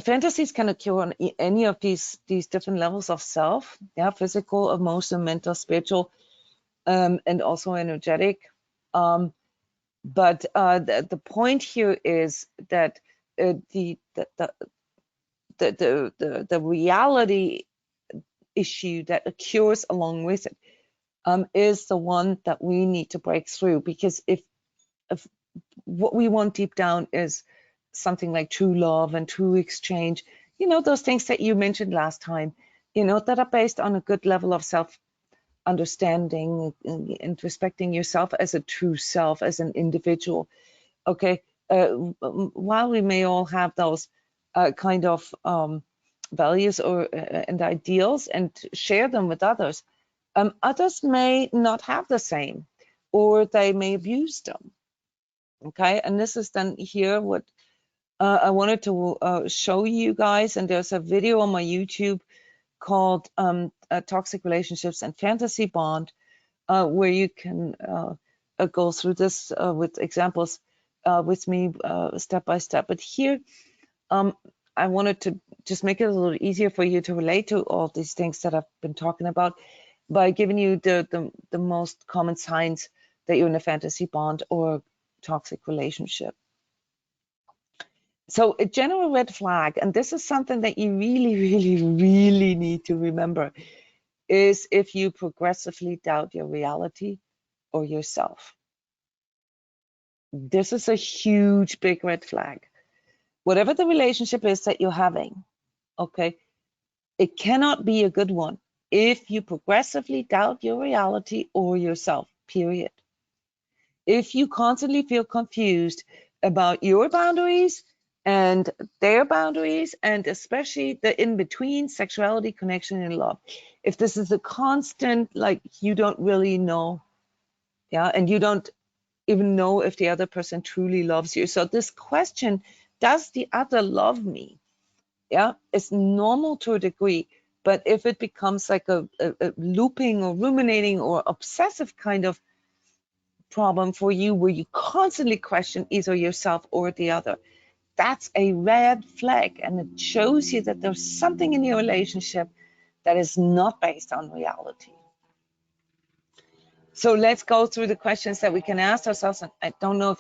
fantasies can occur on any of these different levels of self, yeah, physical, emotional, mental, spiritual, and also energetic. But the point here is that the reality issue that occurs along with it is the one that we need to break through. Because if what we want deep down is something like true love and true exchange, those things that you mentioned last time, that are based on a good level of self understanding and respecting yourself as a true self, as an individual. Okay, while we may all have those kind of values or and ideals and share them with others, others may not have the same, or they may abuse them. Okay, and this is then here what I wanted to show you guys. And there's a video on my YouTube called Toxic Relationships and Fantasy Bond, where you can go through this with examples with me step by step. But here, I wanted to just make it a little easier for you to relate to all these things that I've been talking about, by giving you the most common signs that you're in a fantasy bond or toxic relationship. So a general red flag, and this is something that you really, really, really need to remember, is if you progressively doubt your reality or yourself. This is a huge, big red flag. Whatever the relationship is that you're having, okay, it cannot be a good one if you progressively doubt your reality or yourself, period. If you constantly feel confused about your boundaries and their boundaries, and especially the in-between, sexuality, connection, and love, if this is a constant, like you don't really know, yeah, and you don't even know if the other person truly loves you. So this question, does the other love me? Yeah, it's normal to a degree, but if it becomes like a looping or ruminating or obsessive kind of problem for you, where you constantly question either yourself or the other, that's a red flag, and it shows you that there's something in your relationship that is not based on reality. So let's go through the questions that we can ask ourselves. And I don't know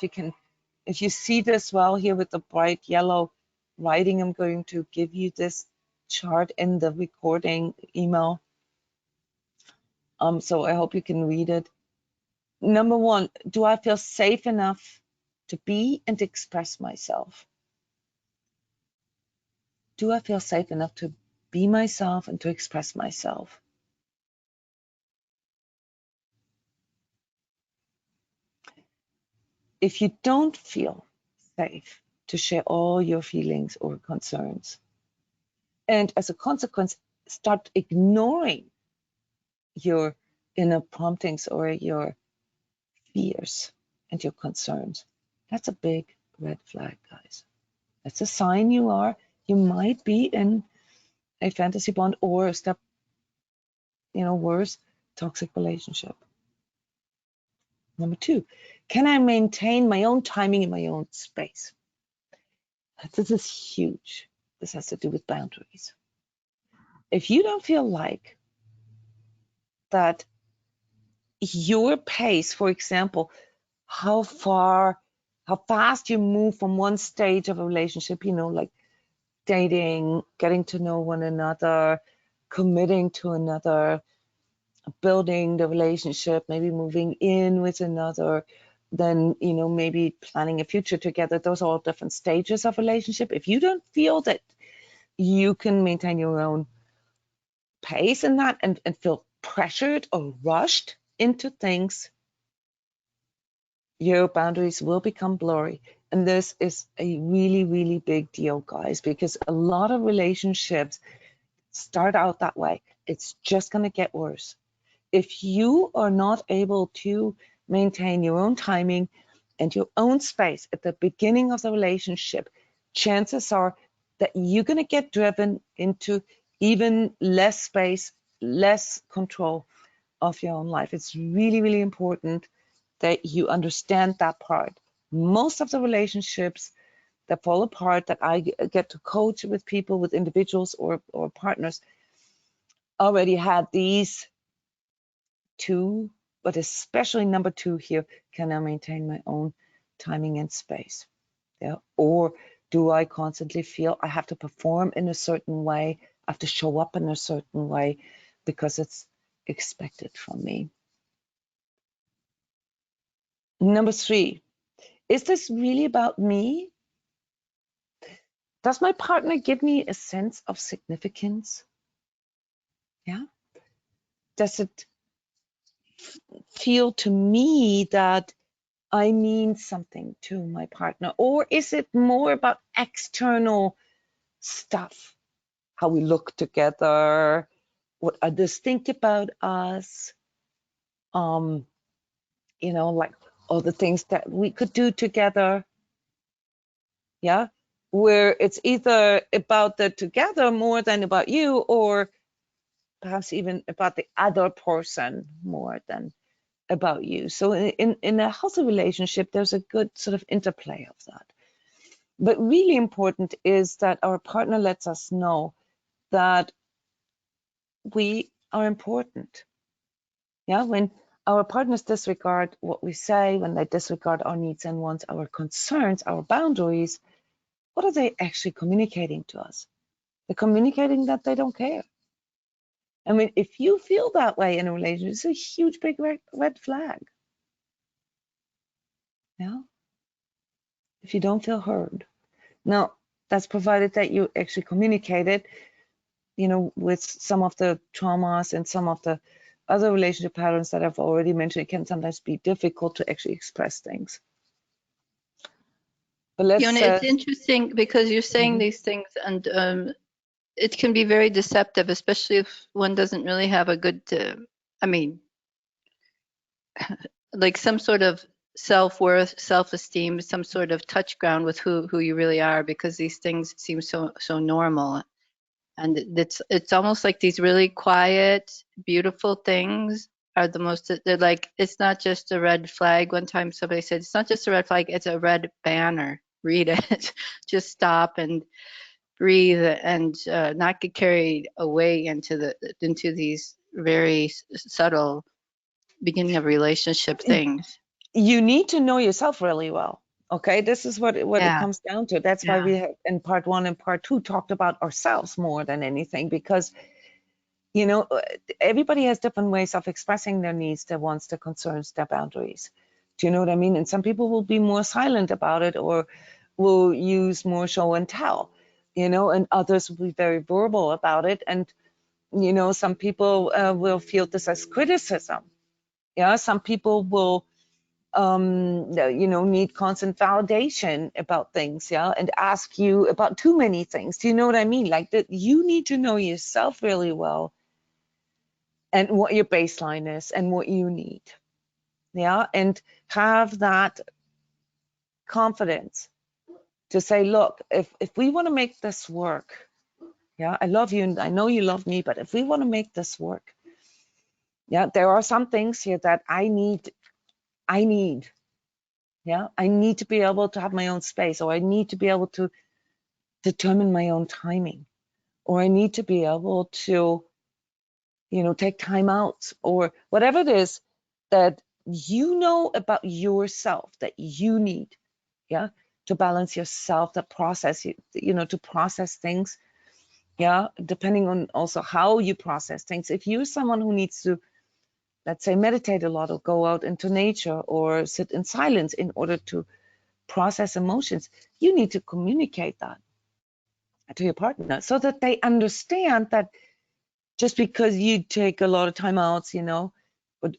if you see this well here with the bright yellow writing. I'm going to give you this chart in the recording email. So I hope you can read it. Number one, do I feel safe enough to be and express myself? Do I feel safe enough to be myself and to express myself? If you don't feel safe to share all your feelings or concerns, and as a consequence, start ignoring your inner promptings or your fears and your concerns, that's a big red flag, guys. That's a sign you might be in a fantasy bond or a step, worse, toxic relationship. Number two, can I maintain my own timing in my own space? This is huge. This has to do with boundaries. If you don't feel like that your pace, for example, how fast you move from one stage of a relationship, like dating, getting to know one another, committing to another, building the relationship, maybe moving in with another, then, maybe planning a future together. Those are all different stages of relationship. If you don't feel that you can maintain your own pace in that and feel pressured or rushed into things, your boundaries will become blurry. And this is a really, really big deal, guys, because a lot of relationships start out that way. It's just going to get worse. If you are not able to maintain your own timing and your own space at the beginning of the relationship, chances are that you're going to get driven into even less space, less control of your own life. It's really, really important that you understand that part. Most of the relationships that fall apart that I get to coach with people, with individuals or partners, already had these two, but especially number two here, can I maintain my own timing and space? Yeah. Or do I constantly feel I have to perform in a certain way, I have to show up in a certain way because it's expected from me? Number three, is this really about me? Does my partner give me a sense of significance? Yeah. Does it feel to me that I mean something to my partner? Or is it more about external stuff? How we look together, what others think about us, like all the things that we could do together. Yeah. Where it's either about the together more than about you, or perhaps even about the other person more than about you. So in a healthy relationship, there's a good sort of interplay of that. But really important is that our partner lets us know that we are important. Yeah, when our partners disregard what we say, when they disregard our needs and wants, our concerns, our boundaries, what are they actually communicating to us? They're communicating that they don't care. I mean, if you feel that way in a relationship, it's a huge, big red flag. Yeah. if you don't feel heard. Now, that's provided that you actually communicate it, you know, with some of the traumas and some of the other relationship patterns that I've already mentioned. It can sometimes be difficult to actually express things. But let's. Jona, it's interesting because you're saying these things, and it can be very deceptive, especially if one doesn't really have a good, I mean, like some sort of self-worth, self-esteem, some sort of touch ground with who you really are, because these things seem so normal. And it's almost like these really quiet, beautiful things are the most, they're like, it's not just a red flag. One time somebody said, it's not just a red flag, it's a red banner. Read it. Just stop and breathe and not get carried away into these very subtle beginning of relationship things. You need to know yourself really well. Okay, this is what it comes down to. That's why we have in part 1 and part 2 talked about ourselves more than anything, because you know, everybody has different ways of expressing their needs, their wants, their concerns, their boundaries. Do you know what I mean? And some people will be more silent about it, or will use more show and tell, you know, and others will be very verbal about it. And, you know, some people will feel this as criticism. Yeah, some people will, you know, need constant validation about things, yeah, and ask you about too many things. Do you know what I mean? Like that, you need to know yourself really well and what your baseline is and what you need, yeah, and have that confidence to say, look, if we want to make this work, yeah, I love you and I know you love me, but if we want to make this work, yeah, there are some things here that I need, yeah, I need to be able to have my own space, or I need to be able to determine my own timing, or I need to be able to, you know, take time out, or whatever it is that you know about yourself that you need, yeah, to balance yourself, to process, you know, to process things, yeah, depending on also how you process things. If you're someone who needs to, let's say, meditate a lot, or go out into nature, or sit in silence in order to process emotions, you need to communicate that to your partner so that they understand that just because you take a lot of time out, you know,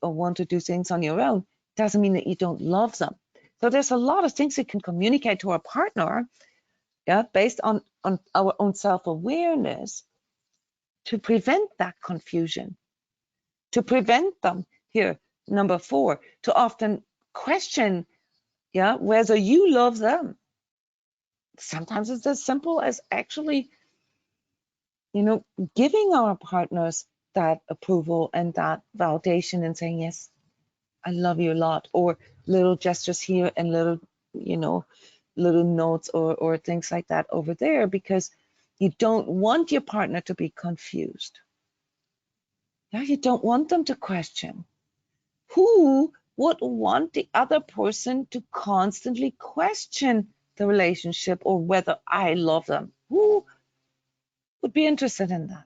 or want to do things on your own, doesn't mean that you don't love them. So there's a lot of things we can communicate to our partner, yeah, based on our own self-awareness, to prevent that confusion, to prevent them. Here, number 4, to often question, yeah, whether you love them. Sometimes it's as simple as actually, you know, giving our partners that approval and that validation and saying, yes, I love you a lot, or little gestures here and little, you know, little notes or things like that over there, because you don't want your partner to be confused. Yeah, you don't want them to question. Who would want the other person to constantly question the relationship or whether I love them? Who would be interested in that?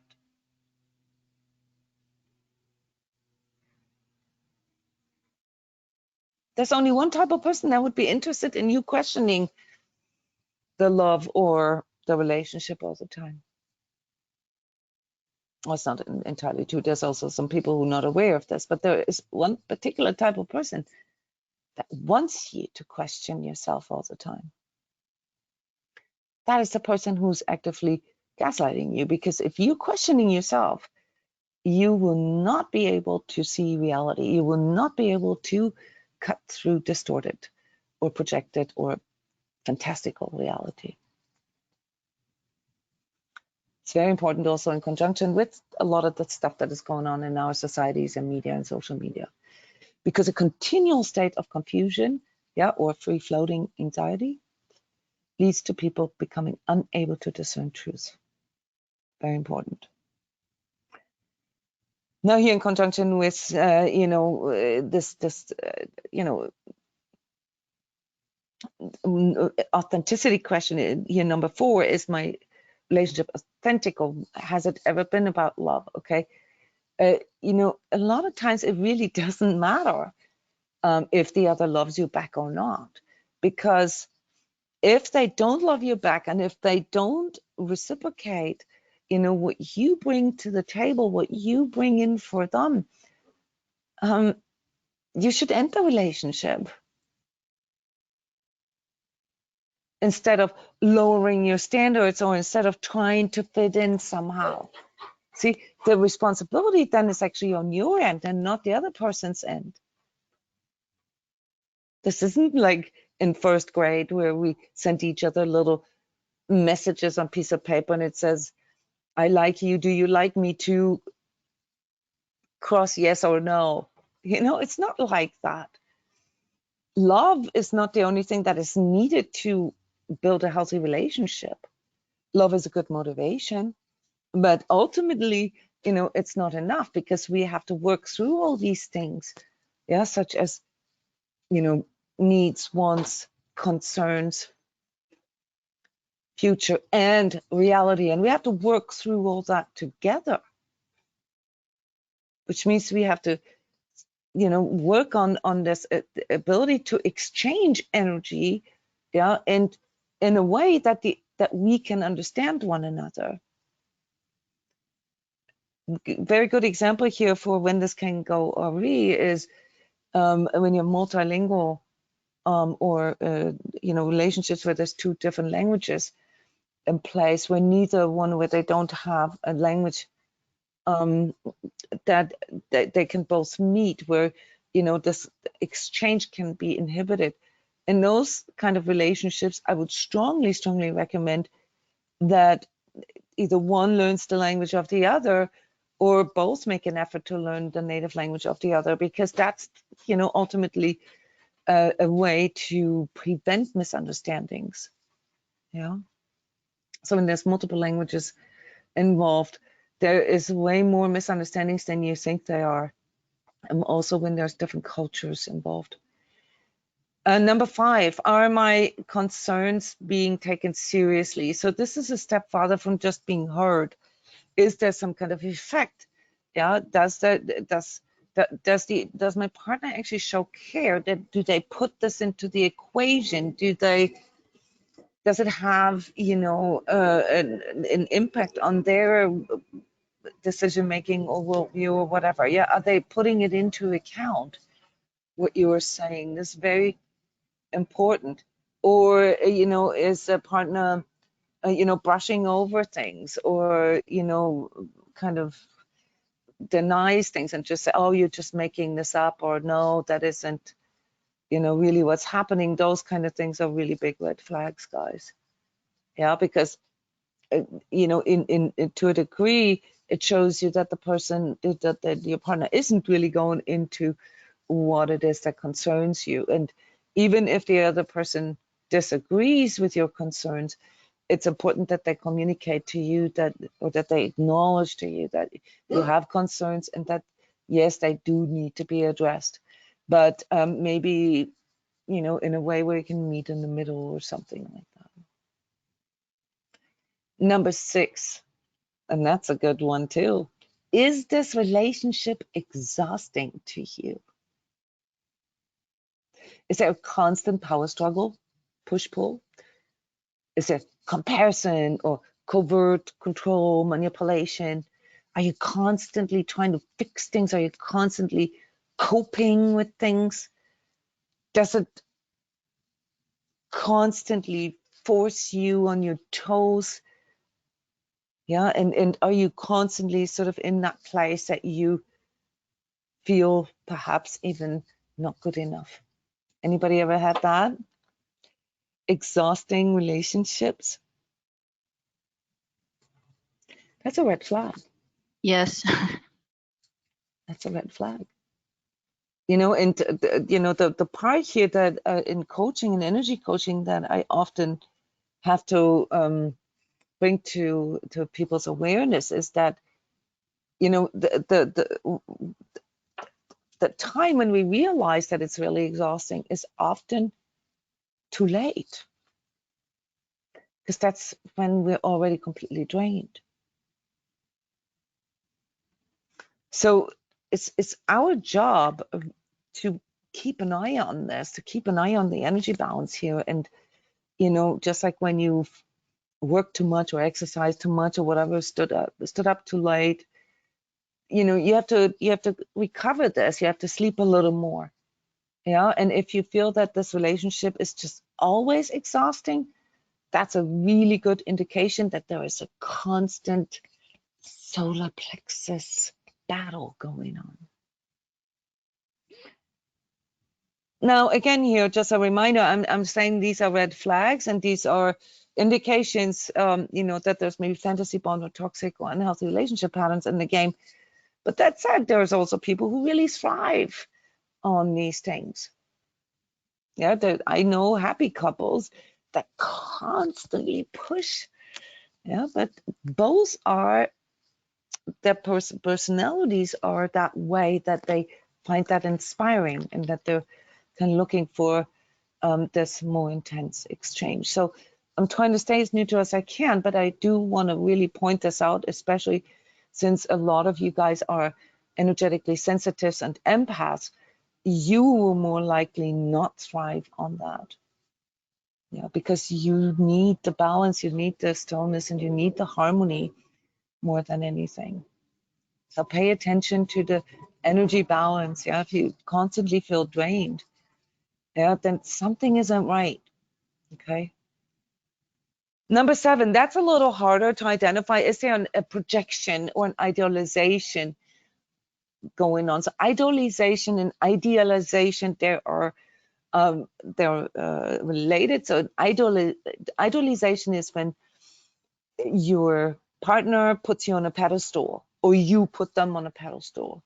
There's only one type of person that would be interested in you questioning the love or the relationship all the time. Well, it's not entirely true. There's also some people who are not aware of this, but there is one particular type of person that wants you to question yourself all the time. That is the person who's actively gaslighting you, because if you're questioning yourself, you will not be able to see reality. You will not be able to cut through distorted or projected or fantastical reality. It's very important also in conjunction with a lot of the stuff that is going on in our societies and media and social media, because a continual state of confusion, yeah, or free-floating anxiety leads to people becoming unable to discern truth. Very important. Now, here in conjunction with, you know, you know, authenticity question here, number 4, is my relationship authentic, or has it ever been about love? Okay. You know, a lot of times it really doesn't matter if the other loves you back or not, because If they don't love you back, and if they don't reciprocate, what you bring to the table, what you bring in for them, you should end the relationship instead of lowering your standards, or instead of trying to fit in somehow. See, the responsibility then is actually on your end and not the other person's end. This isn't like in first grade where we sent each other little messages on a piece of paper and it says, I like you, do you like me too? Cross yes or no. It's not like that. Love is not the only thing that is needed to build a healthy relationship. Love is a good motivation, but ultimately, it's not enough, because we have to work through all these things, such as, needs, wants, concerns, future, and reality. And we have to work through all that together, which means we have to, work on this ability to exchange energy, and in a way that we can understand one another. Very good example here for when this can go awry is when you're multilingual, or relationships where there's two different languages in place, where they don't have a language that they can both meet, where this exchange can be inhibited. In those kind of relationships, I would strongly recommend that either one learns the language of the other, or both make an effort to learn the native language of the other, because that's ultimately a way to prevent misunderstandings. So when there's multiple languages involved, there is way more misunderstandings than you think there are, and also when there's different cultures involved. Number 5, are my concerns being taken seriously? So this is a step farther from just being heard. Is there some kind of effect? Does my partner actually show care? Do they put this into the equation? Does it have an impact on their decision making or worldview or whatever? Are they putting it into account? What you were saying is very important. Or is a partner brushing over things, or kind of denies things and just say, oh, you're just making this up, or no, that isn't really what's happening. Those kind of things are really big red flags, guys. Because in to a degree, it shows you that the person, that your partner isn't really going into what it is that concerns you. And even if the other person disagrees with your concerns, it's important that they communicate to you that they acknowledge to you that you have concerns, and that yes, they do need to be addressed, but maybe in a way where you can meet in the middle or something like that. Number 6, and that's a good one too. Is this relationship exhausting to you? Is there a constant power struggle, push-pull? Is there comparison or covert control, manipulation? Are you constantly trying to fix things? Are you constantly coping with things? Does it constantly force you on your toes? And are you constantly sort of in that place that you feel perhaps even not good enough? Anybody ever had that? Exhausting relationships? That's a red flag. Yes. That's a red flag. And the part here that in coaching and energy coaching that I often have to bring to people's awareness is that the time when we realize that it's really exhausting is often too late, because that's when we're already completely drained. So it's our job to keep an eye on this, to keep an eye on the energy balance here, and you know, just like when you work too much or exercise too much or whatever, stood up too late, you know, you have to recover this. You have to sleep a little more. Yeah. And if you feel that this relationship is just always exhausting, that's a really good indication that there is a constant solar plexus battle going on. Now, again, here, just a reminder, I'm saying these are red flags and these are indications, you know, that there's maybe fantasy bond or toxic or unhealthy relationship patterns in the game. But that said, there's also people who really thrive on these things. Yeah, I know happy couples that constantly push. Yeah, but both are, their personalities are that way, that they find that inspiring and that they're kind of looking for this more intense exchange. So I'm trying to stay as neutral as I can, but I do want to really point this out, especially since a lot of you guys are energetically sensitives and empaths. You will more likely not thrive on that. Yeah, because you need the balance, you need the stillness, and you need the harmony more than anything. So pay attention to the energy balance. Yeah, if you constantly feel drained, yeah, then something isn't right. Okay. Number 7, that's a little harder to identify. Is there a projection or an idealization going on? So idealization and idealization, they're related. So idealization is when your partner puts you on a pedestal or you put them on a pedestal.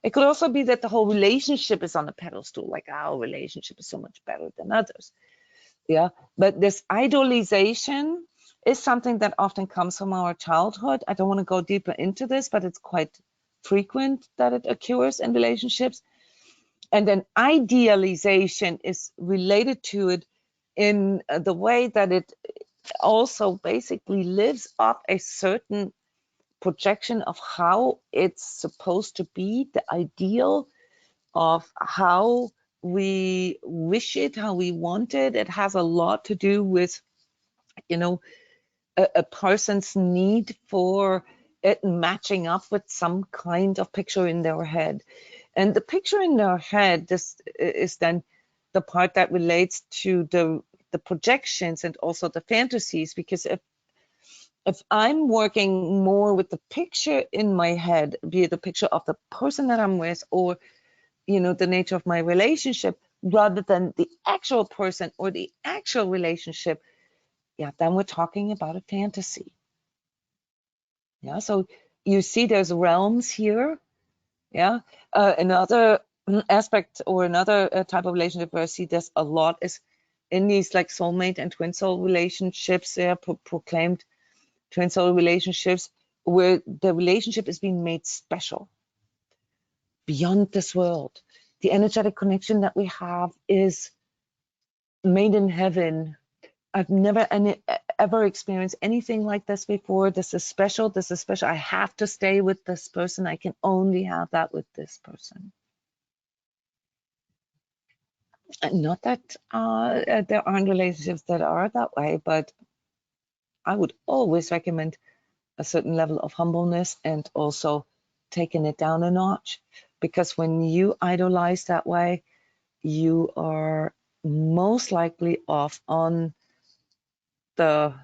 It could also be that the whole relationship is on a pedestal, like our relationship is so much better than others. Yeah, but this idolization is something that often comes from our childhood. I don't want to go deeper into this, but it's quite frequent that it occurs in relationships. And then idealization is related to it in the way that it also basically lives up a certain projection of how it's supposed to be, the ideal of how we wish it, how we want it. It has a lot to do with, you know, a person's need for it matching up with some kind of picture in their head. And the picture in their head, this is then the part that relates to the projections and also the fantasies, because if I'm working more with the picture in my head, be it the picture of the person that I'm with or, you know, the nature of my relationship, rather than the actual person or the actual relationship, yeah, then we're talking about a fantasy. Yeah, so you see there's realms here. Yeah, another aspect or another type of relationship where I see this a lot is in these like soulmate and twin soul relationships, proclaimed twin soul relationships, where the relationship is being made special beyond this world. The energetic connection that we have is made in heaven. I've never ever experienced anything like this before. This is special. This is special. I have to stay with this person. I can only have that with this person. Not that there aren't relationships that are that way, but I would always recommend a certain level of humbleness and also taking it down a notch, because when you idolize that way, you are most likely off on the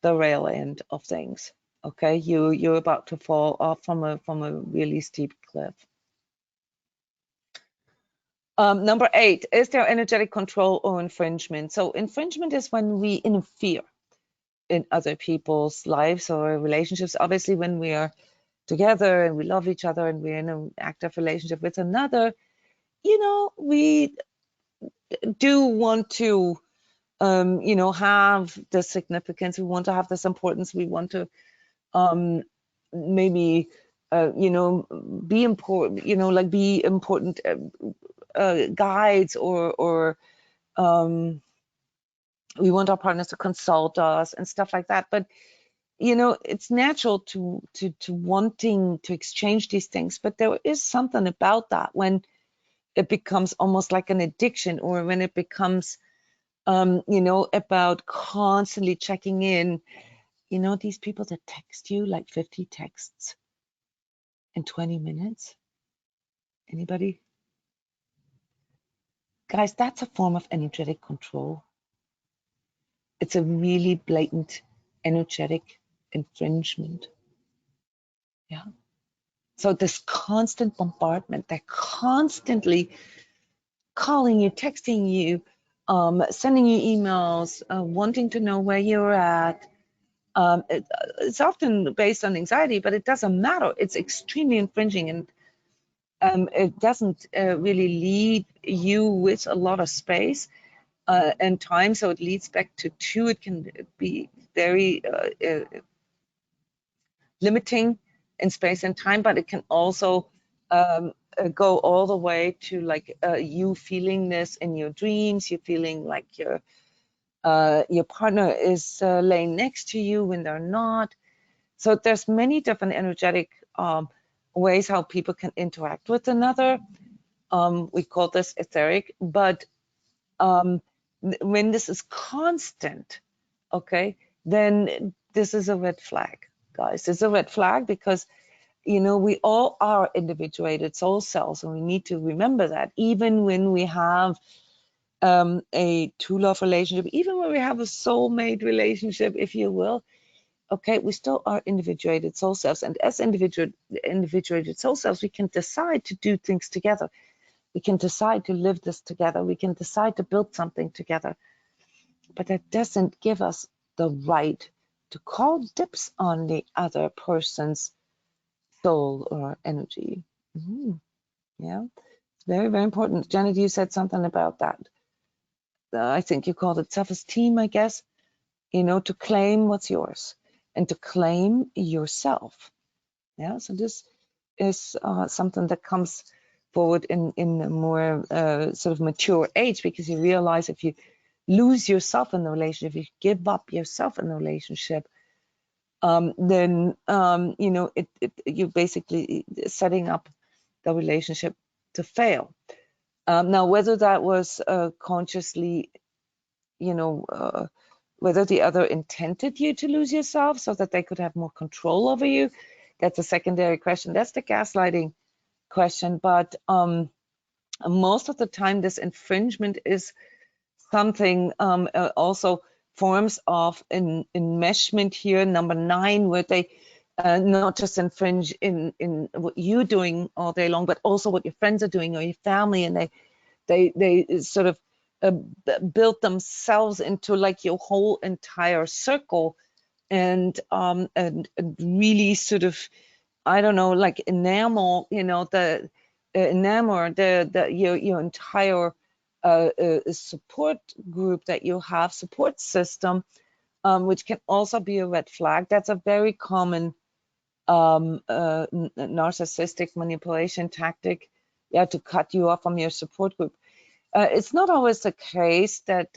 rail end of things. Okay, you're about to fall off from a really steep cliff. Number 8, is there energetic control or infringement? So infringement is when we interfere in other people's lives or relationships. Obviously, when we are together and we love each other and we're in an active relationship with another, you know, we do want to, you know, have the significance. We want to have this importance. We want to maybe, you know, be important, you know, like be important guides or we want our partners to consult us and stuff like that. But you know, it's natural to wanting to exchange these things, but there is something about that when it becomes almost like an addiction, or when it becomes you know, about constantly checking in. You know, these people that text you like 50 texts in 20 minutes. Anybody? Guys, that's a form of energetic control. It's a really blatant energetic infringement. Yeah. So this constant bombardment, they're constantly calling you, texting you, sending you emails, wanting to know where you're at. It's often based on anxiety, but it doesn't matter. It's extremely infringing, and it doesn't really leave you with a lot of space and time. So it leads back to two. It can be very limiting in space and time, but it can also go all the way to like you feeling this in your dreams. You feeling like your partner is laying next to you when they're not. So there's many different energetic ways how people can interact with another. We call this etheric, but when this is constant, okay, then this is a red flag, guys. It's a red flag because, you know, we all are individuated soul cells, and we need to remember that even when we have a true love relationship, even when we have a soulmate relationship, if you will, okay, we still are individuated soul cells. And as individuated soul cells, we can decide to do things together. We can decide to live this together. We can decide to build something together. But that doesn't give us the right to call dibs on the other person's soul or energy. Yeah, it's very, very important. Janet, you said something about that. I think you called it self-esteem, I guess, you know, to claim what's yours and to claim yourself. Yeah, so this is something that comes forward in a more sort of mature age, because you realize if you lose yourself in the relationship, if you give up yourself in the relationship, then you know, you're basically setting up the relationship to fail. Now, whether that was consciously, you know, whether the other intended you to lose yourself so that they could have more control over you, that's a secondary question. That's the gaslighting question. But most of the time, this infringement is something also forms of enmeshment here, number 9, where they not just infringe in what you're doing all day long, but also what your friends are doing or your family, and they sort of build themselves into like your whole entire circle, and really sort of, I don't know, like enamel, you know, your entire support group that you have, support system, which can also be a red flag. That's a very common narcissistic manipulation tactic, yeah, to cut you off from your support group. It's not always the case that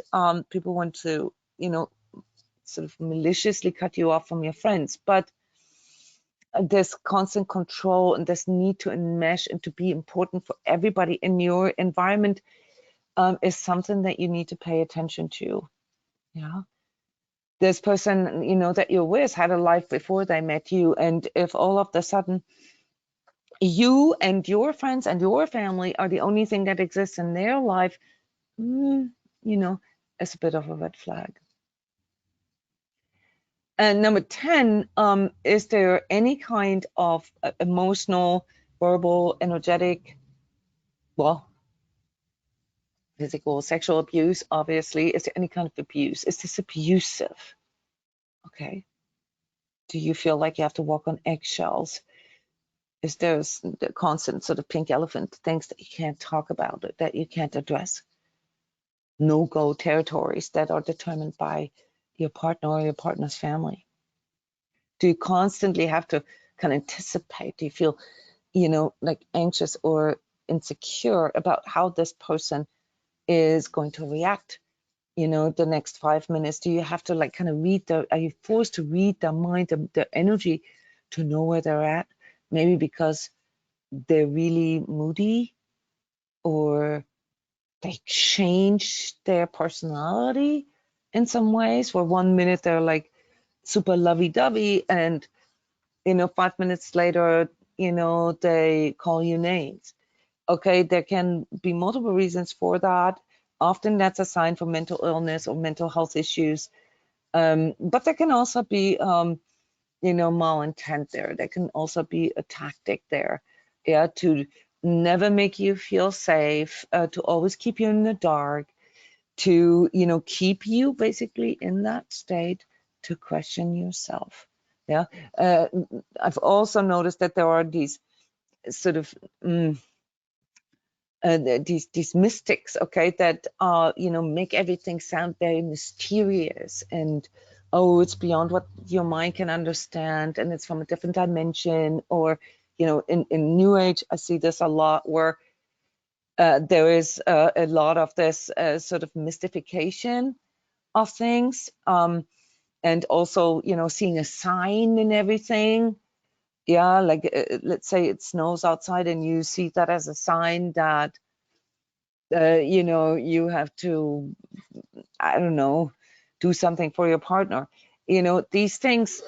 people want to, you know, sort of maliciously cut you off from your friends, but this constant control and this need to enmesh and to be important for everybody in your environment is something that you need to pay attention to. Yeah, this person, you know, that you're with had a life before they met you, and if all of a sudden you and your friends and your family are the only thing that exists in their life, you know, it's a bit of a red flag. And number 10, is there any kind of emotional, verbal, energetic, well, physical, sexual abuse, obviously? Is there any kind of abuse? Is this abusive? Okay. Do you feel like you have to walk on eggshells? Is there the constant sort of pink elephant, things that you can't talk about, that you can't address? No-go territories that are determined by your partner or your partner's family? Do you constantly have to kind of anticipate? Do you feel, you know, like anxious or insecure about how this person is going to react, you know, the next 5 minutes? Do you have to like kind of are you forced to read their mind, their energy, to know where they're at? Maybe because they're really moody, or they change their personality in some ways, where 1 minute they're like super lovey-dovey, and 5 minutes later, they call you names. Okay, there can be multiple reasons for that. Often that's a sign for mental illness or mental health issues. But there can also be, malintent there. There can also be a tactic there, yeah, to never make you feel safe, to always keep you in the dark, to, keep you basically in that state, to question yourself. Yeah. I've also noticed that there are these sort of these mystics, okay, that make everything sound very mysterious, and it's beyond what your mind can understand, and it's from a different dimension. Or in New Age, I see this a lot, where there is a lot of this sort of mystification of things, and also seeing a sign in everything. Yeah, like let's say it snows outside, and you see that as a sign that you have to, I don't know, do something for your partner. These things,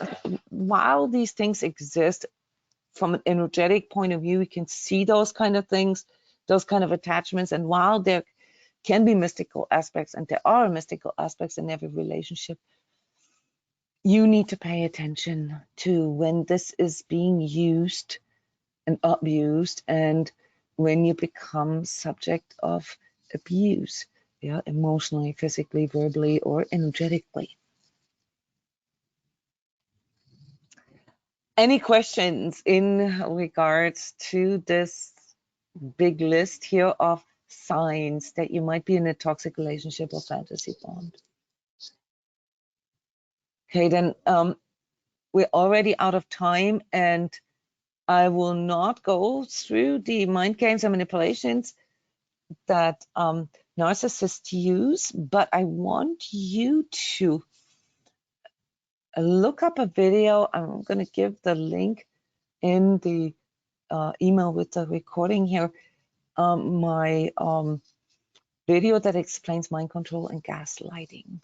while these things exist from an energetic point of view, we can see those kind of things, those kind of attachments. And while there can be mystical aspects, and there are mystical aspects in every relationship, you need to pay attention to when this is being used and abused, and when you become subject of abuse, yeah, emotionally, physically, verbally, or energetically. Any questions in regards to this big list here of signs that you might be in a toxic relationship or fantasy bond? Okay, then we're already out of time, and I will not go through the mind games and manipulations that narcissists use, but I want you to look up a video. I'm going to give the link in the email with the recording here, my video that explains mind control and gaslighting.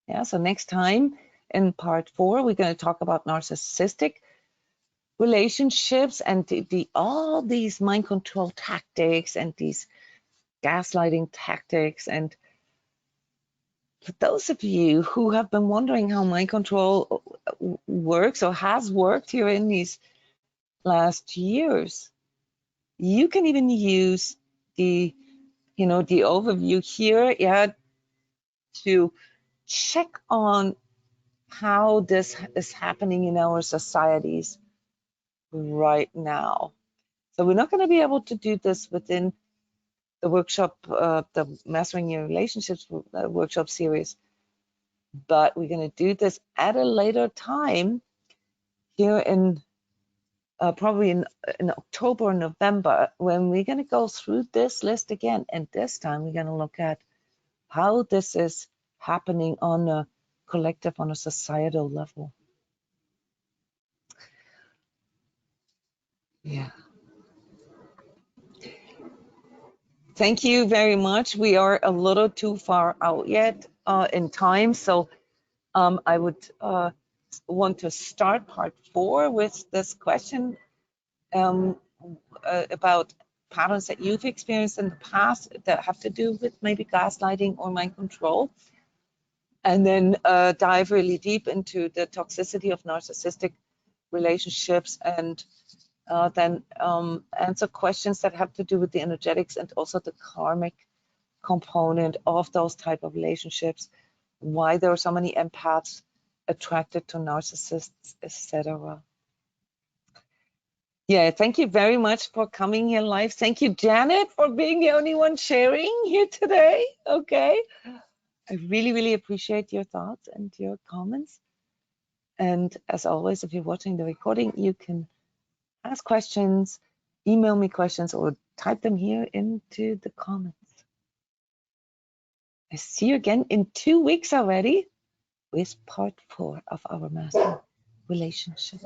Yeah, so next time in part 4, we're going to talk about narcissistic relationships and all these mind control tactics and these gaslighting tactics. And for those of you who have been wondering how mind control works or has worked here in these last years, you can even use the overview here, yeah, to check on how this is happening in our societies right now. So we're not going to be able to do this within the workshop, the Mastering Your Relationships workshop series, but we're going to do this at a later time here in probably in October or November, when we're going to go through this list again. And this time we're going to look at how this is happening on a collective, on a societal level. Yeah. Thank you very much. We are a little too far out yet in time, so I would want to start part 4 with this question about patterns that you've experienced in the past that have to do with maybe gaslighting or mind control, and then dive really deep into the toxicity of narcissistic relationships, and then answer questions that have to do with the energetics and also the karmic component of those type of relationships, why there are so many empaths attracted to narcissists, etc. Yeah, thank you very much for coming here live. Thank you, Janet, for being the only one sharing here today. Okay, I really, really appreciate your thoughts and your comments. And as always, if you're watching the recording, you can ask questions, email me questions, or type them here into the comments. I see you again in 2 weeks already with part 4 of our Mastering Relationships.